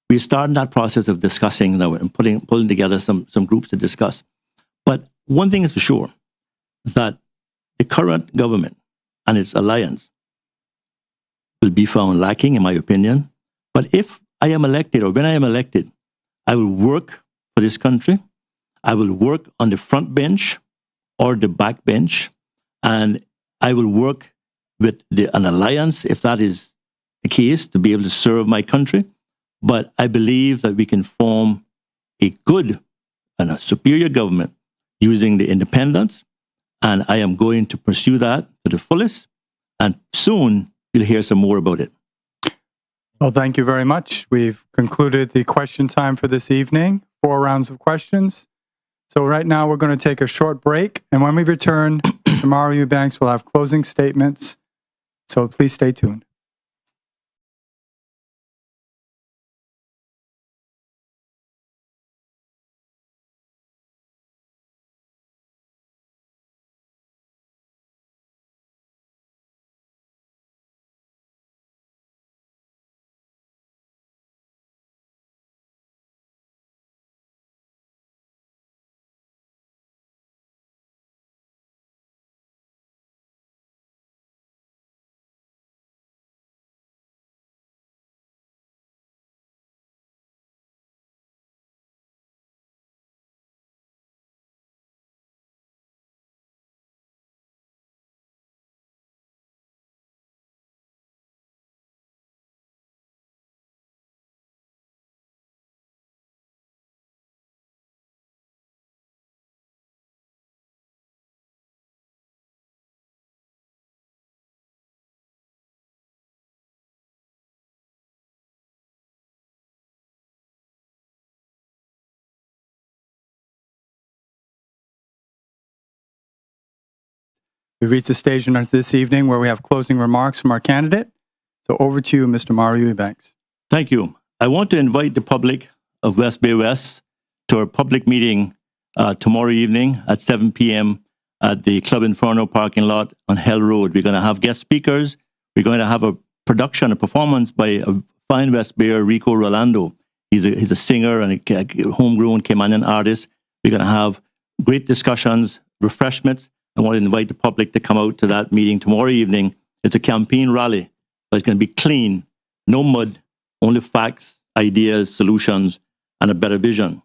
We're starting that process of discussing now and pulling together some groups to discuss. But one thing is for sure, that the current government and its alliance will be found lacking, in my opinion. But if I am elected, or when I am elected, I will work for this country. I will work on the front bench or the back bench, and I will work with an alliance, if that is the case, to be able to serve my country. But I believe that we can form a good and a superior government using the independents, and I am going to pursue that to the fullest, and soon you'll hear some more about it. Well, thank you very much. We've concluded the question time for this evening, 4 rounds of questions. So right now we're going to take a short break, and when we return, Mr. Mario Eubanks will have closing statements. So please stay tuned. We've reached the stage this evening where we have closing remarks from our candidate. So over to you, Mr. Mario Eubanks. Thank you. I want to invite the public of West Bay West to our public meeting tomorrow evening at 7 p.m. at the Club Inferno parking lot on Hell Road. We're going to have guest speakers. We're going to have a performance by a fine West Bayer, Rico Rolando. He's a singer and a homegrown Cayman artist. We're going to have great discussions, refreshments. I want to invite the public to come out to that meeting tomorrow evening. It's a campaign rally, but it's going to be clean, no mud, only facts, ideas, solutions, and a better vision.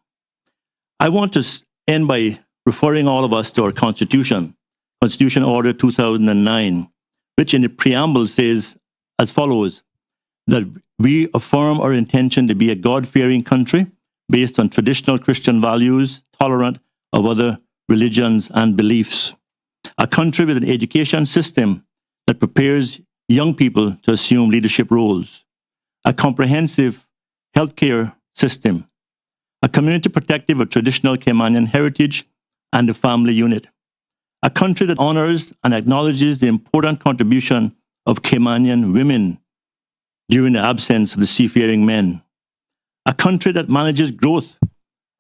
I want to end by referring all of us to our Constitution, Constitution Order 2009, which in the preamble says as follows, that we affirm our intention to be a God-fearing country based on traditional Christian values, tolerant of other religions and beliefs. A country with an education system that prepares young people to assume leadership roles. A comprehensive healthcare system. A community protective of traditional Caymanian heritage and the family unit. A country that honors and acknowledges the important contribution of Caymanian women during the absence of the seafaring men. A country that manages growth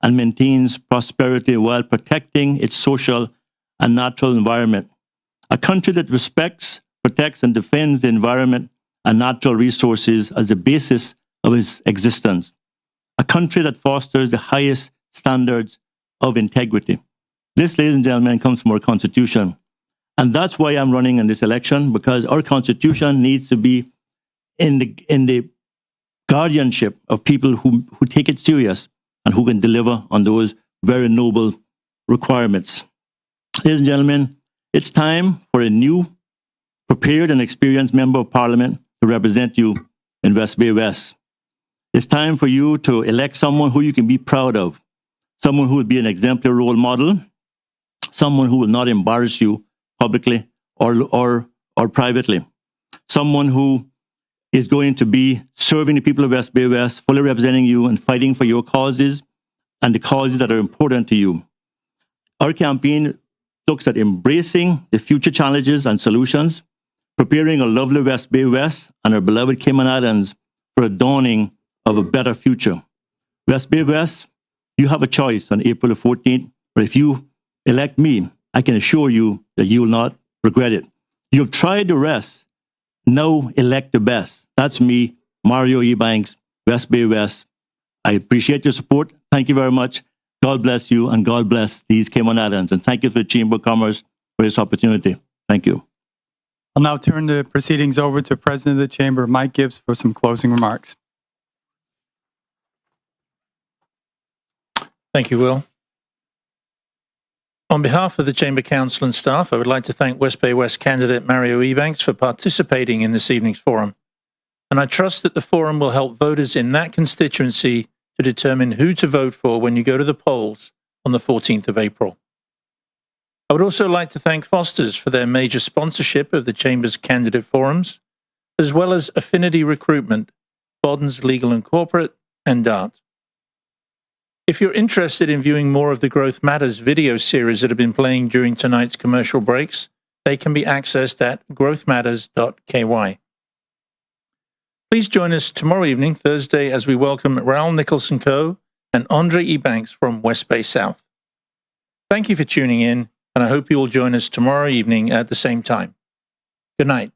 and maintains prosperity while protecting its social and natural environment. A country that respects, protects, and defends the environment and natural resources as the basis of its existence. A country that fosters the highest standards of integrity. This, ladies and gentlemen, comes from our Constitution. And that's why I'm running in this election, because our Constitution needs to be in the guardianship of people who take it serious and who can deliver on those very noble requirements. Ladies and gentlemen, it's time for a new, prepared and experienced member of Parliament to represent you in West Bay West. It's time for you to elect someone who you can be proud of, someone who will be an exemplary role model, someone who will not embarrass you publicly or privately, someone who is going to be serving the people of West Bay West, fully representing you and fighting for your causes and the causes that are important to you. Our campaign looks at embracing the future challenges and solutions, preparing a lovely West Bay West and our beloved Cayman Islands for a dawning of a better future. West Bay West, you have a choice on April the 14th, but if you elect me, I can assure you that you will not regret it. You've tried the rest, now elect the best. That's me, Mario Ebanks, West Bay West. I appreciate your support. Thank you very much. God bless you and God bless these Cayman Islands. And thank you to the Chamber of Commerce for this opportunity. Thank you. I'll now turn the proceedings over to President of the Chamber, Mike Gibbs, for some closing remarks. Thank you, Will. On behalf of the Chamber Council and staff, I would like to thank West Bay West candidate Mario Ebanks for participating in this evening's forum. And I trust that the forum will help voters in that constituency to determine who to vote for when you go to the polls on the 14th of April. I would also like to thank Foster's for their major sponsorship of the Chamber's candidate forums, as well as Affinity Recruitment, Bodden's Legal and Corporate, and DART. If you're interested in viewing more of the Growth Matters video series that have been playing during tonight's commercial breaks, they can be accessed at growthmatters.ky. Please join us tomorrow evening, Thursday, as we welcome Raoul Nicholson Co. and Andre Ebanks from West Bay South. Thank you for tuning in, and I hope you will join us tomorrow evening at the same time. Good night.